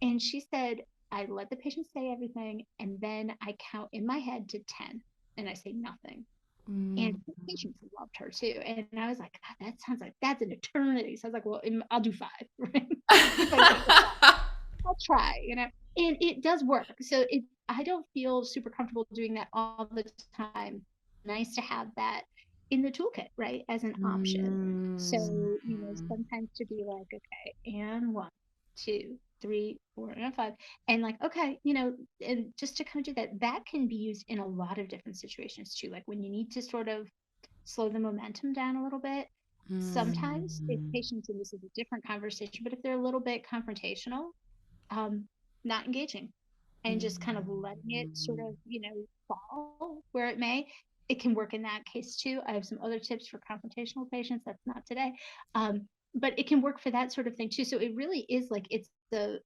[SPEAKER 2] And she said, I let the patient say everything, and then I count in my head to 10, and I say nothing. And
[SPEAKER 1] Mm.
[SPEAKER 2] the patients loved her too. And I was like, God, that sounds like that's an eternity. So I was like, well, I'll do 5, right? If I make it 5, I'll try, and it does work. So I don't feel super comfortable doing that all the time. Nice to have that in the toolkit, right? As an option. So,
[SPEAKER 1] Mm.
[SPEAKER 2] sometimes to be like, okay, and 1, 2, 3, 4, and 5. And like, okay, and just to kind of do that, that can be used in a lot of different situations too. Like when you need to sort of slow the momentum down a little bit. Sometimes if
[SPEAKER 1] Mm.
[SPEAKER 2] patients, and this is a different conversation, but if they're a little bit confrontational, um, not engaging and just kind of letting it sort
[SPEAKER 1] Mm.
[SPEAKER 2] of, fall where it may. It can work in that case too. I have some other tips for confrontational patients. That's not today. But it can work for that sort of thing too. So it really is like it's the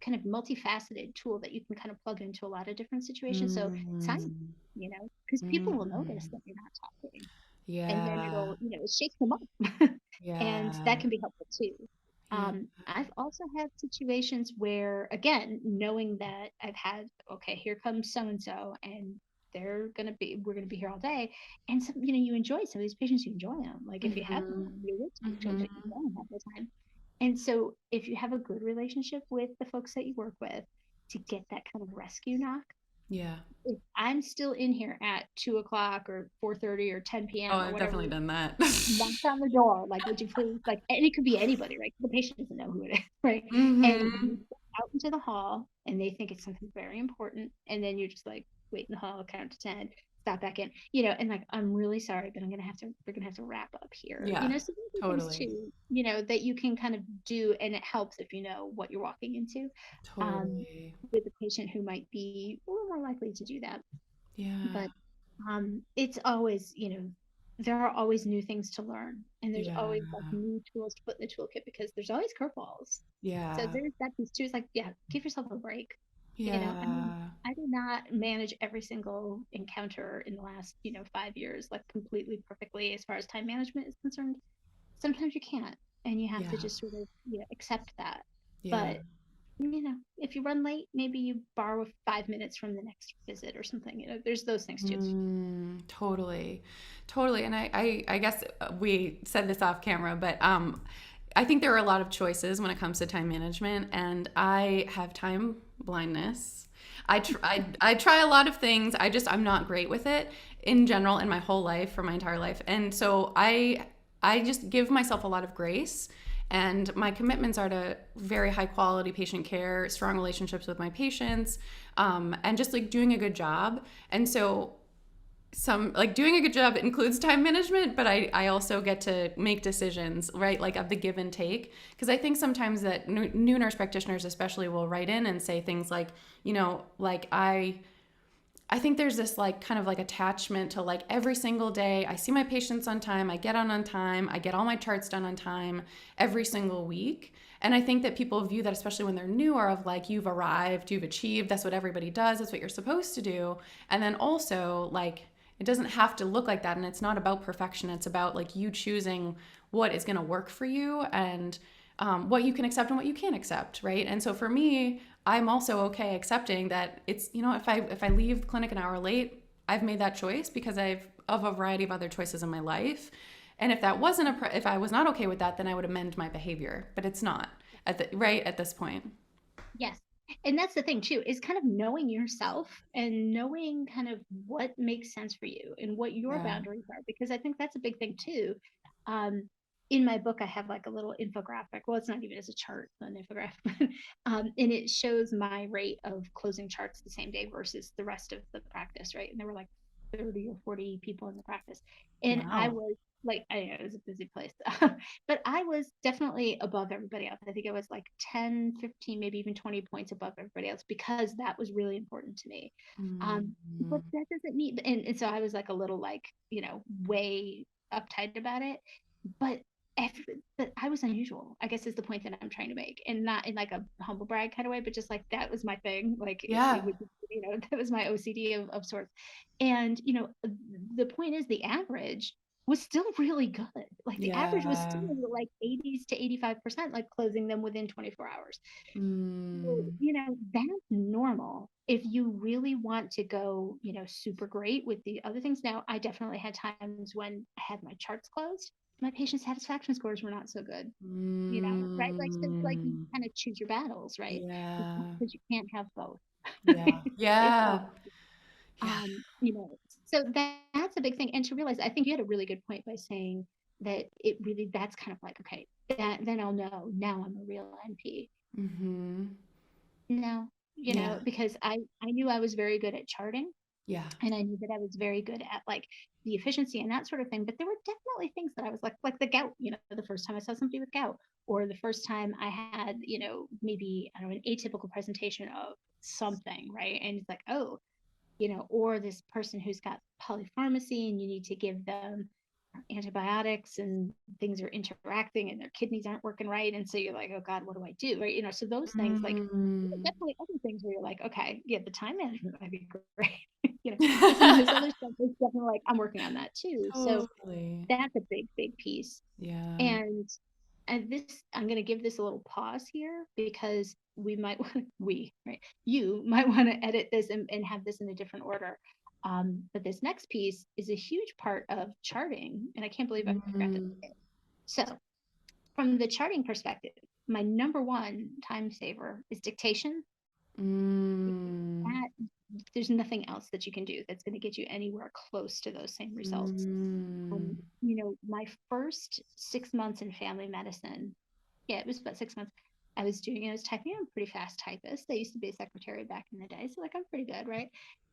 [SPEAKER 2] kind of multifaceted tool that you can kind of plug into a lot of different situations. So silence,
[SPEAKER 1] Mm.
[SPEAKER 2] because people will notice
[SPEAKER 1] Mm.
[SPEAKER 2] that you're not talking, and then
[SPEAKER 1] Yeah.
[SPEAKER 2] it shakes them up. And that
[SPEAKER 1] Yeah.
[SPEAKER 2] can be helpful too.
[SPEAKER 1] Yeah.
[SPEAKER 2] I've also had situations where, again, knowing that I've had, okay, here comes so and so, and we're gonna be here all day, and some, you enjoy some of these patients, you enjoy them. Like if you have them,
[SPEAKER 1] Mhm.
[SPEAKER 2] you would talk to them, but you
[SPEAKER 1] Mhm.
[SPEAKER 2] don't have the time. And so, if you have a good relationship with the folks that you work with, to get that kind of rescue knock,
[SPEAKER 1] Yeah.
[SPEAKER 2] if I'm still in here at 2 o'clock or 4:30 or 10
[SPEAKER 1] Oh,
[SPEAKER 2] p.m. or
[SPEAKER 1] I've
[SPEAKER 2] whatever,
[SPEAKER 1] definitely done that.
[SPEAKER 2] knocked on the door, like, would you please, like, and it could be anybody, right? The patient doesn't know who it is, right? And you
[SPEAKER 1] Mhm.
[SPEAKER 2] go out into the hall and they think it's something very important. And then you're just like, wait in the hall, count to 10, stop back in, and like, I'm really sorry, but we're going to have to wrap up here.
[SPEAKER 1] Yeah.
[SPEAKER 2] So these are things
[SPEAKER 1] Totally.
[SPEAKER 2] too, that you can kind of do. And it helps if you know what you're walking into, um,
[SPEAKER 1] Totally.
[SPEAKER 2] with a patient who might be a little more likely to do that.
[SPEAKER 1] Yeah.
[SPEAKER 2] But it's always, there are always new things to learn, and there's
[SPEAKER 1] Yeah.
[SPEAKER 2] always like new tools to put in the toolkit because there's always curveballs. So
[SPEAKER 1] Yeah.
[SPEAKER 2] there's that piece too. It's like, yeah, give yourself a break. I mean,
[SPEAKER 1] Yeah.
[SPEAKER 2] I do not manage every single encounter in the last, 5 years like completely perfectly as far as time management is concerned. Sometimes you can't, and you have to
[SPEAKER 1] Yeah.
[SPEAKER 2] just sort of, accept that.
[SPEAKER 1] Yeah.
[SPEAKER 2] But if you run late, maybe you borrow 5 minutes from the next visit or something. There's those things too.
[SPEAKER 1] Totally. Totally. And I guess we said this off camera, but I think there are a lot of choices when it comes to time management, and I have time blindness. I try a lot of things. I'm not great with it in general in my whole life, for my entire life. And so I just give myself a lot of grace, and my commitments are to very high quality patient care, strong relationships with my patients, and just like doing a good job. And so some like doing a good job includes time management, but I also get to make decisions, right? Like of the give and take. Because I think sometimes that new nurse practitioners especially will write in and say things like, like I think there's this like kind of like attachment to like every single day I see my patients on time, I get on time, I get all my charts done on time every single week. And I think that people view that, especially when they're new, are of like, you've arrived, you've achieved, that's what everybody does, that's what you're supposed to do. And then also like it doesn't have to look like that, and it's not about perfection. It's about like you choosing what is going to work for you, and what you can accept and what you can't accept, right? And so for me, I'm also okay accepting that it's, if I leave the clinic an hour late, I've made that choice because I've of a variety of other choices in my life. And if that wasn't if I was not okay with that, then I would amend my behavior. But it's not at this point.
[SPEAKER 2] Yes. And that's the thing too, is kind of knowing yourself and knowing kind of what makes sense for you and what your
[SPEAKER 1] Yeah.
[SPEAKER 2] boundaries are, because I think that's a big thing too. um, in my book I have like a little infographic, well it's not even as a chart, an infographic, and it shows my rate of closing charts the same day versus the rest of the practice, right? And there were like 30 or 40 people in the practice, and I
[SPEAKER 1] Wow.
[SPEAKER 2] was like, I know it was a busy place. But I was definitely above everybody else. I think I was like 10, 15, maybe even 20 points above everybody else because that was really important to me. But
[SPEAKER 1] Mm.
[SPEAKER 2] that doesn't mean, and so I was like a little like, way uptight about it. But but I was unusual, I guess is the point that I'm trying to make. And not in like a humble brag kind of way, but just like that was my thing. Like it
[SPEAKER 1] Yeah.
[SPEAKER 2] would, that was my OCD of sorts. And, the point is the average was still really good. Like the average was still
[SPEAKER 1] Yeah.
[SPEAKER 2] like 80s to 85%, like closing them within 24 hours. So,
[SPEAKER 1] Mm.
[SPEAKER 2] that's normal. If you really want to go, super great with the other things. Now, I definitely had times when I had my charts closed. My patient satisfaction scores were not so good, right? Like, so, like you
[SPEAKER 1] Mm.
[SPEAKER 2] kind of choose your battles, right?
[SPEAKER 1] Yeah.
[SPEAKER 2] Because you can't have both.
[SPEAKER 1] Yeah.
[SPEAKER 2] It's
[SPEAKER 1] Yeah.
[SPEAKER 2] hard.
[SPEAKER 1] Yeah.
[SPEAKER 2] So that's a big thing. And to realize, I think you had a really good point by saying that it really, that's kind of like, okay, then I'll know now I'm a real NP.
[SPEAKER 1] Mm-hmm.
[SPEAKER 2] No,
[SPEAKER 1] Yeah.
[SPEAKER 2] because I knew I was very good at charting,
[SPEAKER 1] Yeah.
[SPEAKER 2] and I knew that I was very good at like the efficiency and that sort of thing. But there were definitely things that I was like the gout, the first time I saw somebody with gout, or the first time I had, maybe, I don't know, an atypical presentation of something, right? And it's like, oh, or this person who's got polypharmacy and you need to give them antibiotics and things are interacting and their kidneys aren't working right. And so you're like, oh God, what do I do? Right. So those things, like,
[SPEAKER 1] Mm.
[SPEAKER 2] definitely other things where you're like, okay, yeah, the time management might be great. But some of this other stuff is definitely like, I'm working on that too. So
[SPEAKER 1] Totally.
[SPEAKER 2] that's a big, big piece.
[SPEAKER 1] Yeah.
[SPEAKER 2] And this, I'm going to give this a little pause here because we might right, you might want to edit this and have this in a different order. But this next piece is a huge part of charting, and I can't believe I forgot to
[SPEAKER 1] Mm.
[SPEAKER 2] say it. So from the charting perspective, my number one time saver is dictation.
[SPEAKER 1] Mm.
[SPEAKER 2] That there's nothing else that you can do that's going to get you anywhere close to those same results.
[SPEAKER 1] Mm.
[SPEAKER 2] My first 6 months in family medicine, yeah, it was about 6 months. I was typing. I'm a pretty fast typist. I used to be a secretary back in the day, so like I'm pretty good, right?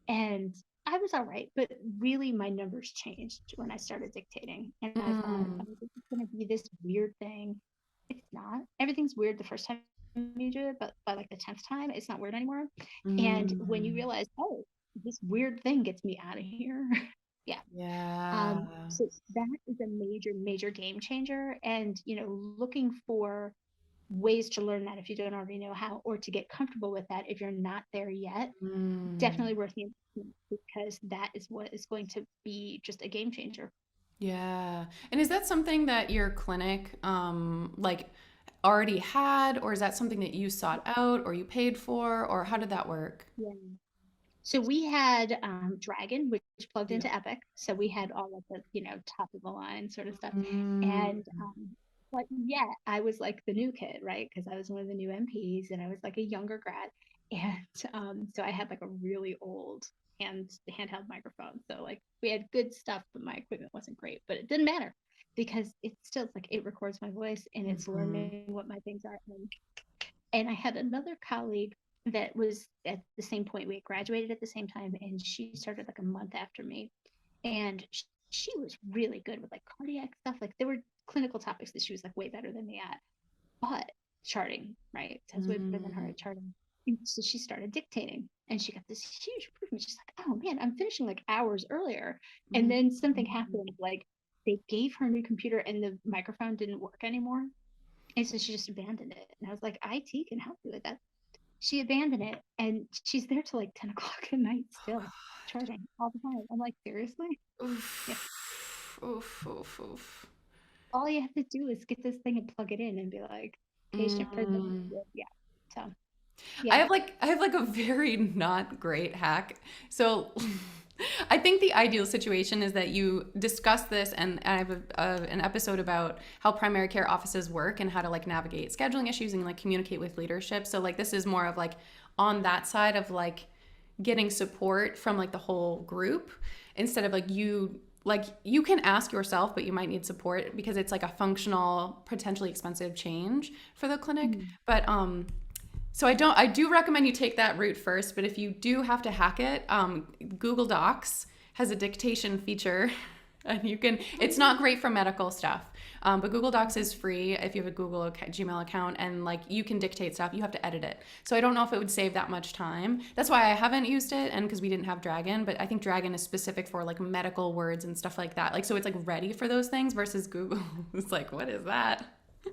[SPEAKER 2] And I was all right, but really my numbers changed when I started dictating. And I thought,
[SPEAKER 1] Mm.
[SPEAKER 2] oh, this is going to be this weird thing. It's not. Everything's weird the first time you do it, but by like the 10th time, it's not weird anymore. And when you
[SPEAKER 1] Mm.
[SPEAKER 2] realize, oh, this weird thing gets me out of here. Yeah.
[SPEAKER 1] Yeah.
[SPEAKER 2] So that is a major, major game changer. And, looking for ways to learn that if you don't already know how, or to get comfortable with that if you're not there yet,
[SPEAKER 1] Mm.
[SPEAKER 2] definitely worth the investment because that is what is going to be just a game changer.
[SPEAKER 1] Yeah. And is that something that your clinic like already had, or is that something that you sought out or you paid for, or how did that work?
[SPEAKER 2] Yeah. So we had Dragon, which plugged
[SPEAKER 1] Yeah.
[SPEAKER 2] into Epic. So we had all of the, top of the line sort of stuff.
[SPEAKER 1] Mm.
[SPEAKER 2] And but yeah, I was like the new kid, right? Because I was one of the new MPs and I was like a younger grad. And so I had like a really old handheld microphone. So like we had good stuff, but my equipment wasn't great. But it didn't matter because it's still like it records my voice and it's
[SPEAKER 1] Mhm.
[SPEAKER 2] learning what my things are. And I had another colleague that was at the same point. We had graduated at the same time, and she started like a month after me. And she was really good with like cardiac stuff. Like there were clinical topics that she was like way better than me at, but charting, right? So I was way better than her
[SPEAKER 1] Mm.
[SPEAKER 2] at charting. And so she started dictating and she got this huge improvement. She's like, oh man, I'm finishing like hours earlier. And
[SPEAKER 1] Mm.
[SPEAKER 2] then something happened, like they gave her a new computer and the microphone didn't work anymore. And so she just abandoned it. And I was like, IT can help you with that. She abandoned it and she's there till like 10 o'clock at night still charting all the time. I'm like, seriously? Yeah.
[SPEAKER 1] Oof. Oof. Oof. Oof.
[SPEAKER 2] All you have to do is get this thing and plug it in and be like, patient present.
[SPEAKER 1] Mm.
[SPEAKER 2] Yeah. So,
[SPEAKER 1] I
[SPEAKER 2] yeah.
[SPEAKER 1] have like I have like a very not great hack. So I think the ideal situation is that you discuss this, and I have an episode about how primary care offices work and how to like navigate scheduling issues and like communicate with leadership. So like this is more of like on that side of like getting support from like the whole group instead of like you can ask yourself, but you might need support because it's like a functional, potentially expensive change for the clinic.
[SPEAKER 2] Mm.
[SPEAKER 1] But so I do recommend you take that route first, but if you do have to hack it, Google Docs has a dictation feature and you can, it's not great for medical stuff. But Google Docs is free if you have a Gmail account, and like you can dictate stuff. You have to edit it. So I don't know if it would save that much time. That's why I haven't used it, and because we didn't have Dragon, but I think Dragon is specific for like medical words and stuff like that. Like so it's like ready for those things versus Google. It's like, what is that?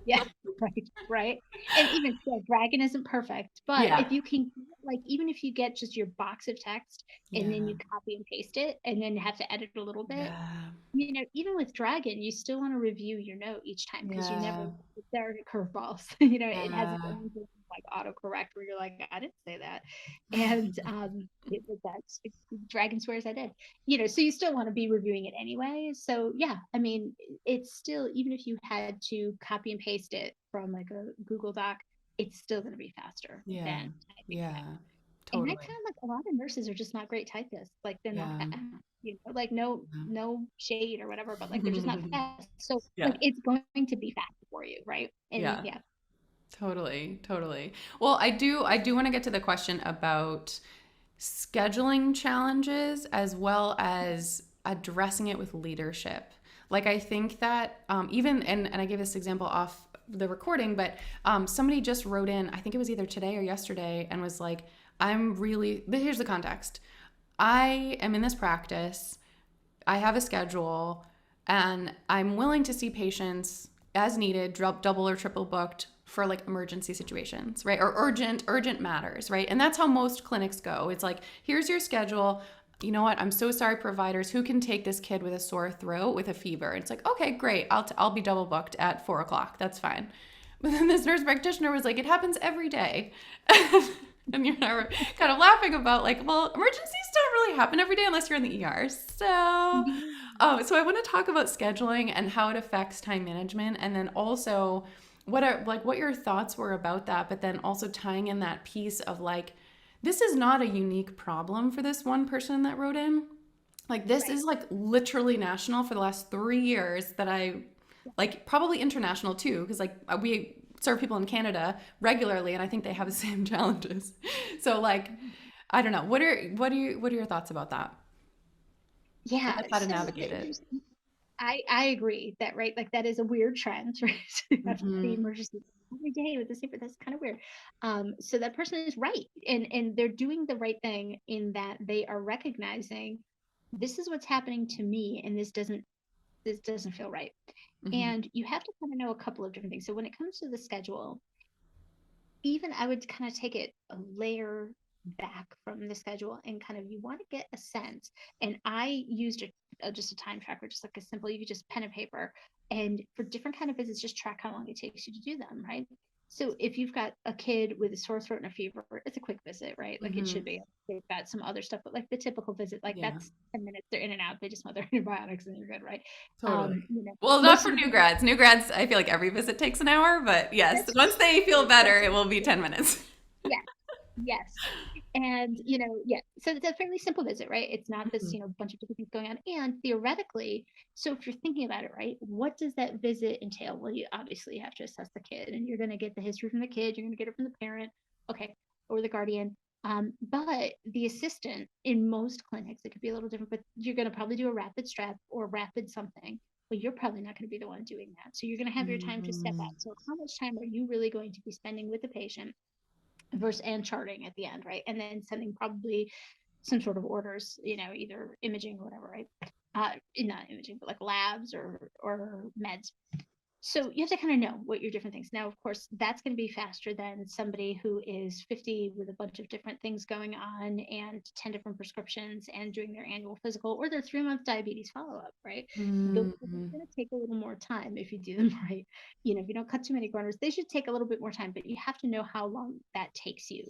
[SPEAKER 2] Yeah, right, right. And even still, Dragon isn't perfect, but
[SPEAKER 1] Yeah.
[SPEAKER 2] if you can, like, even if you get just your box of text and then
[SPEAKER 1] Yeah.
[SPEAKER 2] you copy and paste it and then have to edit a little bit,
[SPEAKER 1] Yeah.
[SPEAKER 2] even with Dragon, you still want to review your note each time because you never,
[SPEAKER 1] Yeah.
[SPEAKER 2] there are curveballs. It has its
[SPEAKER 1] Yeah.
[SPEAKER 2] own thing, like autocorrect where you're like, I didn't say that. And that's Dragon swears I did. So you still want to be reviewing it anyway. So yeah, I mean, it's still, even if you had to copy and paste it from like a Google Doc, it's still going to be faster
[SPEAKER 1] Yeah.
[SPEAKER 2] than typing it.
[SPEAKER 1] Yeah.
[SPEAKER 2] And I
[SPEAKER 1] Totally.
[SPEAKER 2] kind of like, a lot of nurses are just not great typists. Like they're not
[SPEAKER 1] Yeah.
[SPEAKER 2] fast, like no shade or whatever, but like they're just not fast. So
[SPEAKER 1] Yeah.
[SPEAKER 2] like it's going to be fast for you, right? And
[SPEAKER 1] Yeah.
[SPEAKER 2] yeah,
[SPEAKER 1] Totally. Totally. Well, I do want to get to the question about scheduling challenges as well as addressing it with leadership. Like I think that even and I gave this example off the recording, but somebody just wrote in, I think it was either today or yesterday, and was like, here's the context. I am in this practice, I have a schedule, and I'm willing to see patients as needed, double or triple booked for like emergency situations, right? Or urgent matters, right? And that's how most clinics go. It's like, here's your schedule. You know what? I'm so sorry, providers. Who can take this kid with a sore throat with a fever? It's like, okay, great. I'll be double booked at 4 o'clock. That's fine. But then this nurse practitioner was like, it happens every day. And you're kind of laughing about like, well, emergencies don't really happen every day unless you're in the ER. So I want to talk about scheduling and how it affects time management, and then also what your thoughts were about that, but then also tying in that piece of like, this is not a unique problem for this one person that wrote in. Like this
[SPEAKER 2] right.
[SPEAKER 1] is like literally national for the last 3 years that I like, probably international too, because like we serve people in Canada regularly, and I think they have the same challenges. So like, I don't know. What are your thoughts about that? And
[SPEAKER 2] Yeah.
[SPEAKER 1] like how to
[SPEAKER 2] So
[SPEAKER 1] navigate it?
[SPEAKER 2] I agree that, right, like that is a weird trend, right? To have the
[SPEAKER 1] Mm-hmm.
[SPEAKER 2] emergency every day with the same, that's kind of weird. So that person is right, and they're doing the right thing in that they are recognizing this is what's happening to me, and this doesn't feel right.
[SPEAKER 1] Mm-hmm.
[SPEAKER 2] And you have to kind of know a couple of different things. So when it comes to the schedule, even I would kind of take it a layer back from the schedule and kind of, you want to get a sense. And I used just a time tracker, just like a simple, you could just pen and paper, and for different kind of visits, just track how long it takes you to do them, right? So if you've got a kid with a sore throat and a fever, it's a quick visit, right? Like it
[SPEAKER 1] Mm-hmm.
[SPEAKER 2] should be. They've got some other stuff, but like the typical visit, like
[SPEAKER 1] Yeah,
[SPEAKER 2] that's 10 minutes, they're in and out, they just smell their antibiotics and you're good, right?
[SPEAKER 1] totally. Well, not
[SPEAKER 2] Most
[SPEAKER 1] for
[SPEAKER 2] of the
[SPEAKER 1] new
[SPEAKER 2] visits,
[SPEAKER 1] grads. New grads, I feel like every visit takes an hour, but yes,
[SPEAKER 2] that's
[SPEAKER 1] once they feel
[SPEAKER 2] true.
[SPEAKER 1] better,
[SPEAKER 2] That's
[SPEAKER 1] it will be
[SPEAKER 2] true.
[SPEAKER 1] 10 minutes.
[SPEAKER 2] Yeah. Yes. And, yeah. So it's a fairly simple visit, right? It's not this,
[SPEAKER 1] Mhm.
[SPEAKER 2] bunch of different things going on. And theoretically, so if you're thinking about it, right, what does that visit entail? Well, you obviously have to assess the kid, and you're going to get the history from the kid, you're going to get it from the parent, okay, or the guardian. But the assistant in most clinics, it could be a little different, but you're going to probably do a rapid strap or rapid something. But you're probably not going to be the one doing that. So you're going to have your time to step
[SPEAKER 1] Mhm.
[SPEAKER 2] out. So how much time are you really going to be spending with the patient versus and charting at the end, right? And then sending probably some sort of orders, either imaging or whatever, right? Not imaging, but like labs or meds. So you have to kind of know what your different things. Now, of course, that's going to be faster than somebody who is 50 with a bunch of different things going on and 10 different prescriptions and doing their annual physical or their 3-month diabetes follow-up, right? Those are
[SPEAKER 1] Mm-hmm.
[SPEAKER 2] going to take a little more time if you do them right. If you don't cut too many corners, they should take a little bit more time, but you have to know how long that takes you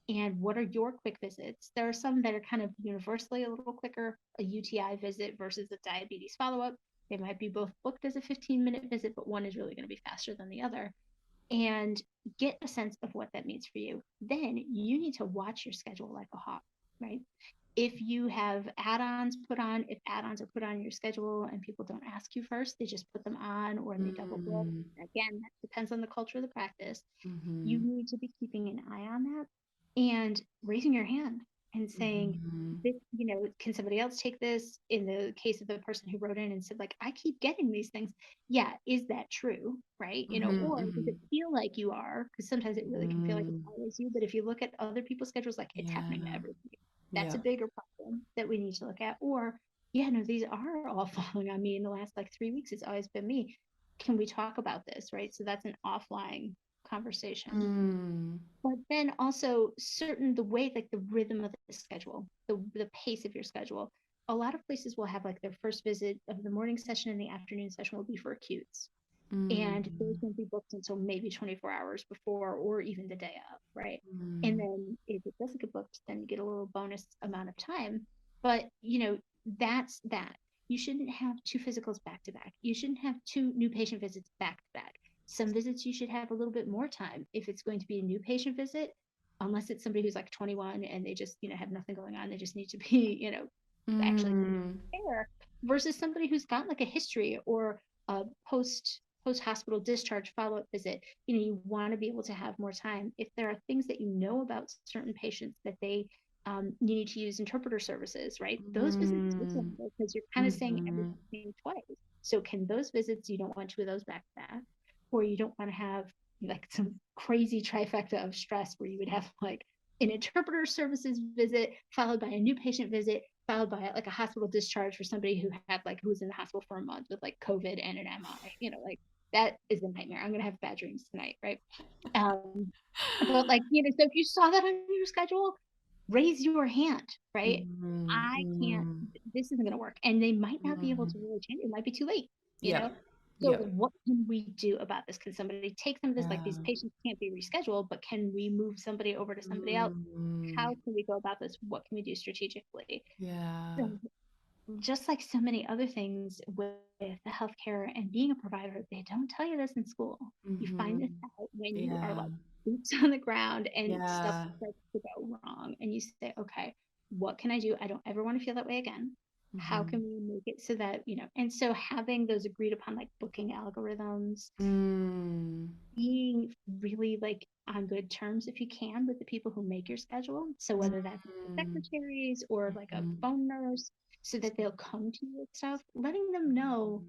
[SPEAKER 2] and what are your quick visits. There are some that are kind of universally a little quicker, a UTI visit versus a diabetes follow-up. They might be both booked as a 15-minute visit, but one is really going to be faster than the other. And get a sense of what that means for you. Then you need to watch your schedule like a hawk, right? If you have add-ons put on, if add-ons are put on your schedule and people don't ask you first, they just put them on or they double book.
[SPEAKER 1] Mm-hmm.
[SPEAKER 2] Again, that depends on the culture of the practice. You
[SPEAKER 1] Mm-hmm.
[SPEAKER 2] need to be keeping an eye on that and raising your hand and saying,
[SPEAKER 1] Mm-hmm.
[SPEAKER 2] this, can somebody else take this? In the case of the person who wrote in and said, like, I keep getting these things. Yeah, is that true? Right? Or does
[SPEAKER 1] Mm-hmm.
[SPEAKER 2] it feel like you are? Because sometimes it really can feel like it's
[SPEAKER 1] Mm-hmm.
[SPEAKER 2] always you. But if you look at other people's schedules, like it's happening to
[SPEAKER 1] Yeah.
[SPEAKER 2] everybody. That's a
[SPEAKER 1] Yeah.
[SPEAKER 2] bigger problem that we need to look at. Or, yeah, no, these are all falling on me in the last like 3 weeks. It's always been me. Can we talk about this? Right. So that's an offline conversation.
[SPEAKER 1] Mm.
[SPEAKER 2] But then also the way, like the rhythm of the schedule, the pace of your schedule. A lot of places will have like their first visit of the morning session and the afternoon session will be for acutes. And those
[SPEAKER 1] Mm.
[SPEAKER 2] won't be booked until maybe 24 hours before or even the day of, right? And
[SPEAKER 1] Mm.
[SPEAKER 2] then if it doesn't get booked, then you get a little bonus amount of time. But that's that. You shouldn't have two physicals back to back. You shouldn't have two new patient visits back to back. Some visits you should have a little bit more time if it's going to be a new patient visit, unless it's somebody who's like 21 and they just, have nothing going on. They just need to be, actually
[SPEAKER 1] Mm.
[SPEAKER 2] care versus somebody who's got like a history or a post hospital discharge follow-up visit. You want to be able to have more time if there are things that about certain patients that they you need to use interpreter services, right? Those visits
[SPEAKER 1] Mm.
[SPEAKER 2] because you're kind of saying
[SPEAKER 1] Mhm.
[SPEAKER 2] everything twice. So can those visits, you don't want two of those back to back, or you don't want to have like some crazy trifecta of stress where you would have like an interpreter services visit followed by a new patient visit followed by like a hospital discharge for somebody who was in the hospital for a month with like COVID and an MI. Like that is a nightmare. I'm gonna have bad dreams tonight, right? Um, but like, so if you saw that on your schedule, raise your hand, right?
[SPEAKER 1] Mhm.
[SPEAKER 2] I can't,
[SPEAKER 1] Mhm.
[SPEAKER 2] this isn't gonna work. And they might not be able to
[SPEAKER 1] Mhm.
[SPEAKER 2] really change. It might be too late, you know?
[SPEAKER 1] Yep.
[SPEAKER 2] So
[SPEAKER 1] Yep.
[SPEAKER 2] what can we do about this? Can somebody take some of this? Like these
[SPEAKER 1] Yeah.
[SPEAKER 2] patients can't be rescheduled, but can we move somebody over to somebody else? How
[SPEAKER 1] Mm.
[SPEAKER 2] can we go about this? What can we do strategically?
[SPEAKER 1] Yeah.
[SPEAKER 2] So just like so many other things with the healthcare and being a provider, they don't tell you this in school. You find this
[SPEAKER 1] Mhm.
[SPEAKER 2] out when you are
[SPEAKER 1] Yeah.
[SPEAKER 2] like boots on the ground and stuff
[SPEAKER 1] Yeah.
[SPEAKER 2] starts to go wrong. And you say, okay, what can I do? I don't ever want to feel that way again. How can
[SPEAKER 1] Mhm.
[SPEAKER 2] we make it so that, and so having those agreed upon like booking algorithms,
[SPEAKER 1] Mm.
[SPEAKER 2] being really like on good terms if you can with the people who make your schedule. So whether that's the
[SPEAKER 1] Mm.
[SPEAKER 2] secretaries or like a
[SPEAKER 1] Mhm.
[SPEAKER 2] phone nurse, so that they'll come to you with stuff, letting them know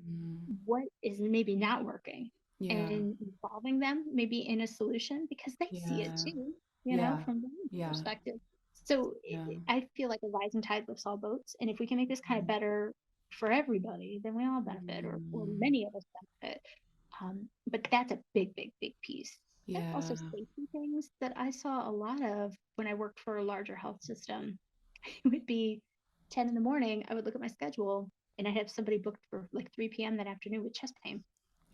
[SPEAKER 1] Mm.
[SPEAKER 2] what is maybe not working
[SPEAKER 1] Yeah.
[SPEAKER 2] and involving them maybe in a solution because they see it
[SPEAKER 1] Yeah.
[SPEAKER 2] too,
[SPEAKER 1] Yeah.
[SPEAKER 2] from their
[SPEAKER 1] Yeah.
[SPEAKER 2] perspective. So
[SPEAKER 1] Yeah.
[SPEAKER 2] I feel like a rising tide lifts all boats. And if we can make this kind of better for everybody, then we all benefit, or
[SPEAKER 1] Mm.
[SPEAKER 2] many of us benefit. But that's a big, big, big piece. There's
[SPEAKER 1] Yeah.
[SPEAKER 2] also safety things that I saw a lot of when I worked for a larger health system. It would be 10 in the morning. I would look at my schedule and I'd have somebody booked for like 3 p.m. that afternoon with chest pain.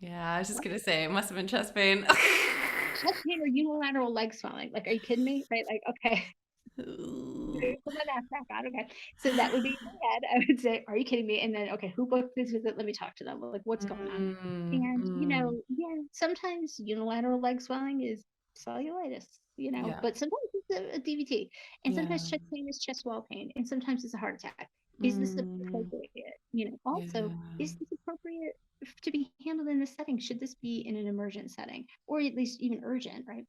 [SPEAKER 1] Yeah. I was just
[SPEAKER 2] What?
[SPEAKER 1] gonna say it must have been chest pain.
[SPEAKER 2] Chest pain or unilateral leg swelling. Like, are you kidding me? Right? Like, okay.
[SPEAKER 1] Ooh.
[SPEAKER 2] Put my mask back on. Okay. So that would be in my head. I would say, are you kidding me? And then, okay, who booked this visit? Let me talk to them. Like, what's going on?
[SPEAKER 1] Mm.
[SPEAKER 2] And,
[SPEAKER 1] Mm.
[SPEAKER 2] yeah, sometimes unilateral leg swelling is cellulitis,
[SPEAKER 1] Yeah.
[SPEAKER 2] but sometimes it's a DVT. And
[SPEAKER 1] Yeah.
[SPEAKER 2] sometimes chest pain is chest wall pain. And sometimes it's a heart attack. Is this
[SPEAKER 1] Mm.
[SPEAKER 2] appropriate?
[SPEAKER 1] Yeah.
[SPEAKER 2] Also, is this appropriate to be handled in this setting? Should this be in an emergent setting or at least even urgent, right?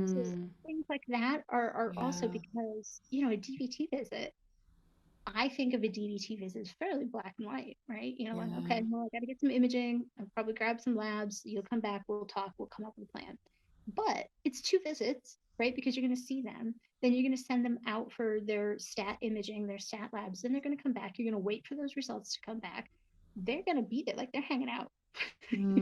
[SPEAKER 2] So
[SPEAKER 1] Mm.
[SPEAKER 2] things like that are also
[SPEAKER 1] Yeah.
[SPEAKER 2] because, a DVT visit, I think of a DVT visit as fairly black and white, right? Like,
[SPEAKER 1] Yeah.
[SPEAKER 2] okay, well, I got to get some imaging. I'll probably grab some labs. You'll come back. We'll talk. We'll come up with a plan. But it's two visits, right? Because you're going to see them. Then you're going to send them out for their stat imaging, their stat labs. Then they're going to come back. You're going to wait for those results to come back. They're going to be there. Like they're hanging out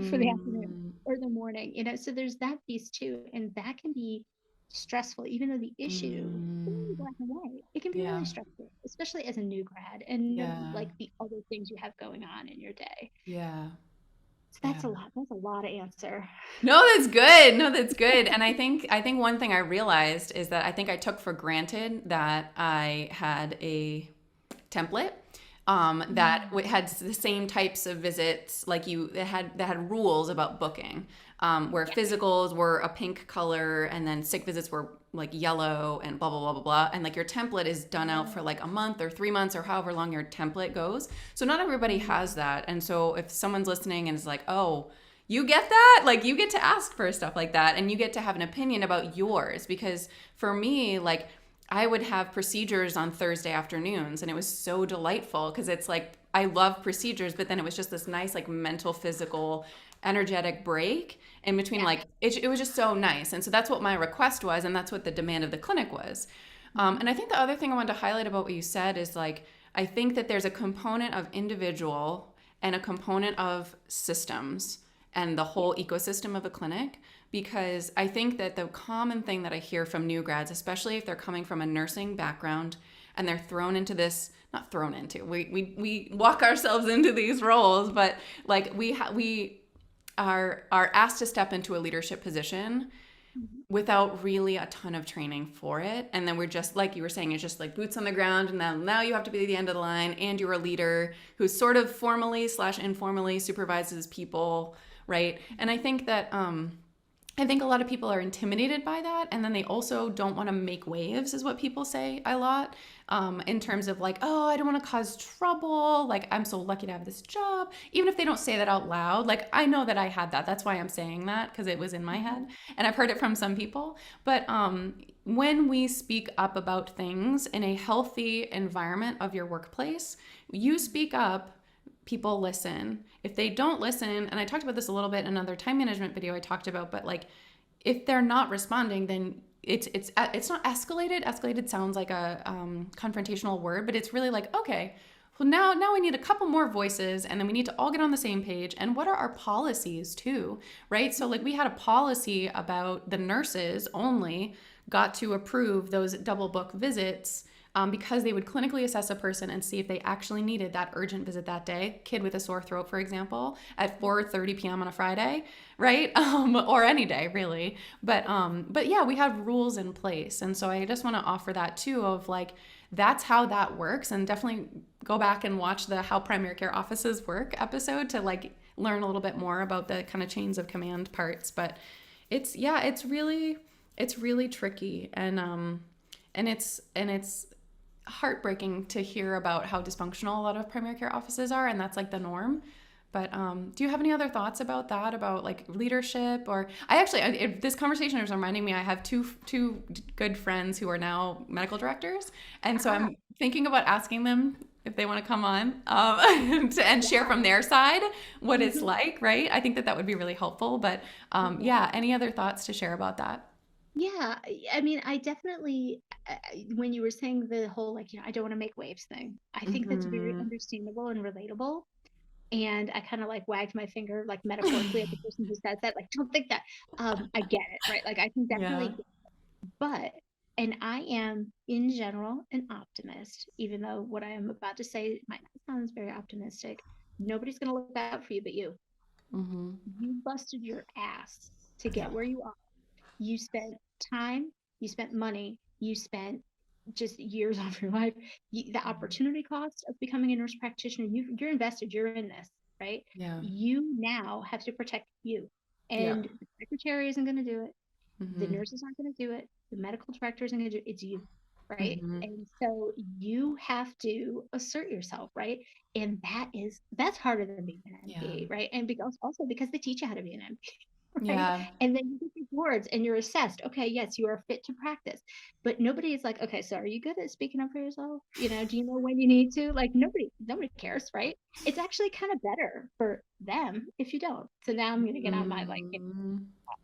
[SPEAKER 2] for the
[SPEAKER 1] Mm.
[SPEAKER 2] afternoon. or the morning, so there's that piece too. And that can be stressful, even though the issue is really
[SPEAKER 1] Mm,
[SPEAKER 2] black and white. It can be
[SPEAKER 1] yeah,
[SPEAKER 2] really stressful, especially as a new grad and
[SPEAKER 1] yeah,
[SPEAKER 2] like the other things you have going on in your day.
[SPEAKER 1] yeah,
[SPEAKER 2] So
[SPEAKER 1] yeah.
[SPEAKER 2] that's a lot to answer.
[SPEAKER 1] No, that's good. No, that's good. And I think one thing I realized is that I think I took for granted that I had a template that
[SPEAKER 2] Mm,
[SPEAKER 1] had the same types of visits like you that had rules about booking, where
[SPEAKER 2] yeah.
[SPEAKER 1] physicals were a pink color and then sick visits were like yellow and blah blah blah blah blah, and like your template is done out for like a month or 3 months or however long your template goes. So not everybody has
[SPEAKER 2] Mm,
[SPEAKER 1] that, and so if someone's listening and is like, oh, you get that, like you get to ask for stuff like that and you get to have an opinion about yours, because for me, like, I would have procedures on Thursday afternoons, and it was so delightful because it's like I love procedures, but then it was just this nice, like, mental, physical, energetic break in between.
[SPEAKER 2] yeah.
[SPEAKER 1] Like, it was just so nice. And so that's what my request was, and that's what the demand of the clinic was.
[SPEAKER 2] Mhm.
[SPEAKER 1] And I think the other thing I wanted to highlight about what you said is like, I think that there's a component of individual and a component of systems and the
[SPEAKER 2] Yeah.
[SPEAKER 1] whole ecosystem of a clinic, because I think that the common thing that I hear from new grads, especially if they're coming from a nursing background and they're thrown into this, not thrown into, we walk ourselves into these roles, but like we are asked to step into a leadership position
[SPEAKER 2] Mhm.
[SPEAKER 1] without really a ton of training for it. And then we're just, like you were saying, it's just like boots on the ground. And now you have to be the end of the line, and you're a leader who sort of formally slash informally supervises people, right? And I think a lot of people are intimidated by that. And then they also don't want to make waves, is what people say a lot, in terms of like, oh, I don't want to cause trouble. Like, I'm so lucky to have this job. Even if they don't say that out loud, like, I know that I had that. That's why I'm saying that, because it was in my head.
[SPEAKER 2] Mhm.
[SPEAKER 1] And I've heard it from some people. But when we speak up about things in a healthy environment of your workplace, you speak up, people listen. If they don't listen, and I talked about this a little bit in another time management video I talked about, but like, if they're not responding, then it's not escalated. Escalated sounds like a confrontational word, but it's really like, okay, well, now we need a couple more voices, and then we need to all get on the same page. And what are our policies too, right? So like, we had a policy about the nurses only got to approve those double book visits, because they would clinically assess a person and see if they actually needed that urgent visit that day. Kid with a sore throat, for example, at 4:30 p.m. on a Friday, right? Or any day, really. But yeah, we have rules in place, and so I just want to offer that too. Of like, that's how that works, and definitely go back and watch the How Primary Care Offices Work episode to like learn a little bit more about the kind of chains of command parts. But it's really tricky, and it's heartbreaking to hear about how dysfunctional a lot of primary care offices are, and that's like the norm. But do you have any other thoughts about that, about like leadership? Or this conversation is reminding me, I have two good friends who are now medical directors, and so
[SPEAKER 2] Ah,
[SPEAKER 1] I'm thinking about asking them if they want to come on, and share
[SPEAKER 2] yeah.
[SPEAKER 1] from their side what it's
[SPEAKER 2] Mhm.
[SPEAKER 1] like, right? I think that that would be really helpful. But
[SPEAKER 2] Yeah.
[SPEAKER 1] yeah, any other thoughts to share about that?
[SPEAKER 2] Yeah, I mean, I definitely, when you were saying the whole, like, I don't want to make waves thing, I think that's very
[SPEAKER 1] Mm-hmm.
[SPEAKER 2] understandable and relatable. And I kind of like wagged my finger, like metaphorically, at the person who says that, like, don't think that. I get it, right? Like, I can
[SPEAKER 1] Yeah.
[SPEAKER 2] definitely, but, and I am in general an optimist, even though what I am about to say might not sound very optimistic. Nobody's going to look out for you but you.
[SPEAKER 1] Mm-hmm.
[SPEAKER 2] You busted your ass to
[SPEAKER 1] Yeah.
[SPEAKER 2] get where you are. You spent time, you spent money, you spent just years of your life. The opportunity cost of becoming a nurse practitioner, you're invested, you're in this, right?
[SPEAKER 1] Yeah.
[SPEAKER 2] You now have to protect you.
[SPEAKER 1] Yeah.
[SPEAKER 2] And the secretary isn't going to do it. The
[SPEAKER 1] Mm-hmm.
[SPEAKER 2] nurses aren't going to do it. The medical director isn't going to do it. It's you, right?
[SPEAKER 1] Mm-hmm.
[SPEAKER 2] And so you have to assert yourself, right? And that's harder than being an
[SPEAKER 1] Yeah.
[SPEAKER 2] NP, right? And because also because they teach you how to be an NP, right?
[SPEAKER 1] Yeah.
[SPEAKER 2] And then you get these boards and you're assessed. Okay, yes, you are fit to practice. But nobody is like, okay, so are you good at speaking up for yourself? Do you know when you need to? Like nobody cares, right? It's actually kind of better for them if you don't. So now I'm gonna get on my like,
[SPEAKER 1] Mm-hmm.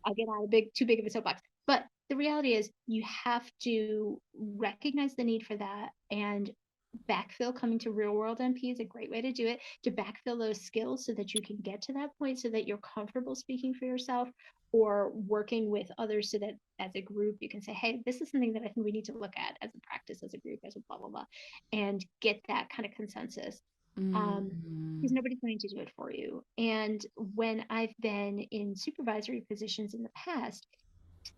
[SPEAKER 2] I'll get on a too big of a soapbox. But the reality is you have to recognize the need for that and backfill. Coming to real world NP is a great way to do it, to backfill those skills so that you can get to that point so that you're comfortable speaking for yourself or working with others so that as a group you can say, hey, this is something that I think we need to look at as a practice, as a group, as a blah blah blah, and get that kind of consensus.
[SPEAKER 1] Mm,
[SPEAKER 2] Because nobody's going to do it for you. And when I've been in supervisory positions in the past,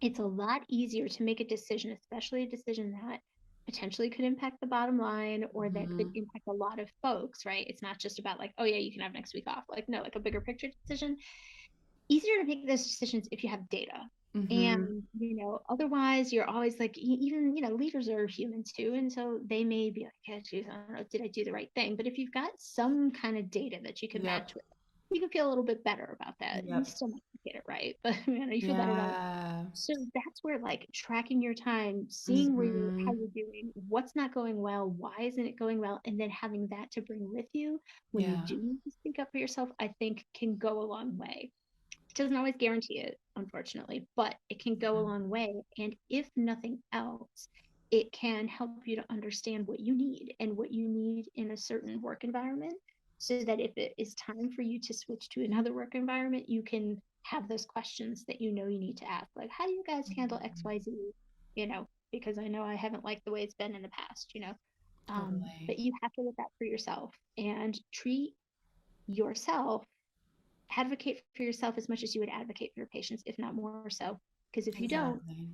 [SPEAKER 2] it's a lot easier to make a decision, especially a decision that potentially could impact the bottom line or that could
[SPEAKER 1] mhm.
[SPEAKER 2] impact a lot of folks, right? It's not just about like, oh yeah, you can have next week off. Like, no, like a bigger picture decision. Easier to make those decisions if you have data.
[SPEAKER 1] Mhm.
[SPEAKER 2] And, otherwise you're always like, even, leaders are human too. And so they may be like, yeah, geez, I don't know, did I do the right thing? But if you've got some kind of data that you can
[SPEAKER 1] Yep.
[SPEAKER 2] match with, you can feel a little bit better about that. You
[SPEAKER 1] Yep.
[SPEAKER 2] still might not get it right, but you feel better about it.
[SPEAKER 1] Yeah.
[SPEAKER 2] So that's where like tracking your time, seeing how
[SPEAKER 1] Mhm.
[SPEAKER 2] you're doing, what's not going well, why isn't it going well, and then having that to bring with you when you
[SPEAKER 1] Yeah.
[SPEAKER 2] do need to speak up for yourself, I think can go a long way. It doesn't always guarantee it, unfortunately, but it can go a long way. And if nothing else, it can help you to understand what you need and what you need in a certain work environment so that if it is time for you to switch to another work environment, you can have those questions that you know you need to ask. Like, how do you guys handle XYZ? Because I know I haven't liked the way it's been in the past.
[SPEAKER 1] Totally.
[SPEAKER 2] But you have to look out for yourself and treat yourself, advocate for yourself as much as you would advocate for your patients, if not more so. Because if you don't
[SPEAKER 1] Exactly.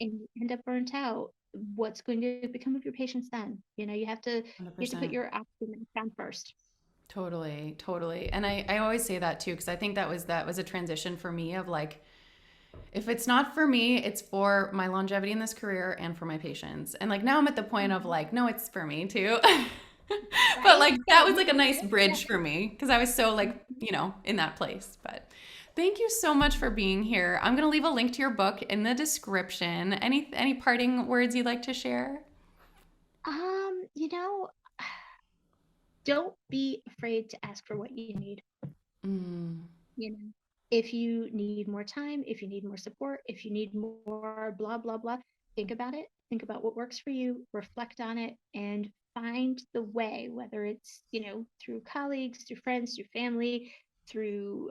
[SPEAKER 2] and you end up burnt out, what's going to become of your patients then? You have to put
[SPEAKER 1] 100%.
[SPEAKER 2] your oxygen down first.
[SPEAKER 1] Totally, totally. And I always say that too, because I think that was a transition for me of like, if it's not for me, it's for my longevity in this career and for my patients. And like now I'm at the point of
[SPEAKER 2] Mhm.
[SPEAKER 1] like, no, it's for me too. But
[SPEAKER 2] Right?
[SPEAKER 1] like
[SPEAKER 2] Yeah,
[SPEAKER 1] that was
[SPEAKER 2] you
[SPEAKER 1] like a
[SPEAKER 2] can do
[SPEAKER 1] nice
[SPEAKER 2] it. Yeah.
[SPEAKER 1] bridge for me because I was so like,
[SPEAKER 2] Mhm.
[SPEAKER 1] in that place. But thank you so much for being here. I'm going to leave a link to your book in the description. Any parting words you'd like to share?
[SPEAKER 2] Um, you know, don't be afraid to ask for what you need.
[SPEAKER 1] Mm,
[SPEAKER 2] you know if you need more time, if you need more support, if you need more blah blah blah, think about it, think about what works for you, reflect on it, and find the way, whether it's through colleagues, through friends, through family, through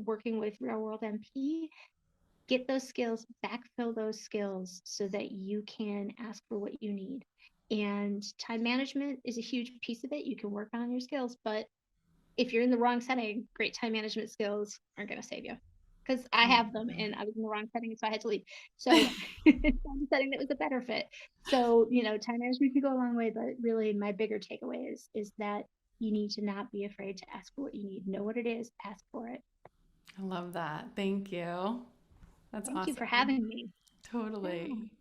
[SPEAKER 2] working with real world MP. Get those skills, backfill those skills so that you can ask for what you need. And time management is a huge piece of it. You can work on your skills, but if you're in the wrong setting, great time management skills aren't going to save you. Because I have them and I was in the wrong setting, so I had to leave. So found a setting that was a better fit. So, time management can go a long way, but really my bigger takeaway is that you need to not be afraid to ask for what you need. Know what it is, ask for it.
[SPEAKER 1] I love that. Thank you. That's
[SPEAKER 2] Thank you for
[SPEAKER 1] awesome.
[SPEAKER 2] having me. Yeah.
[SPEAKER 1] Totally.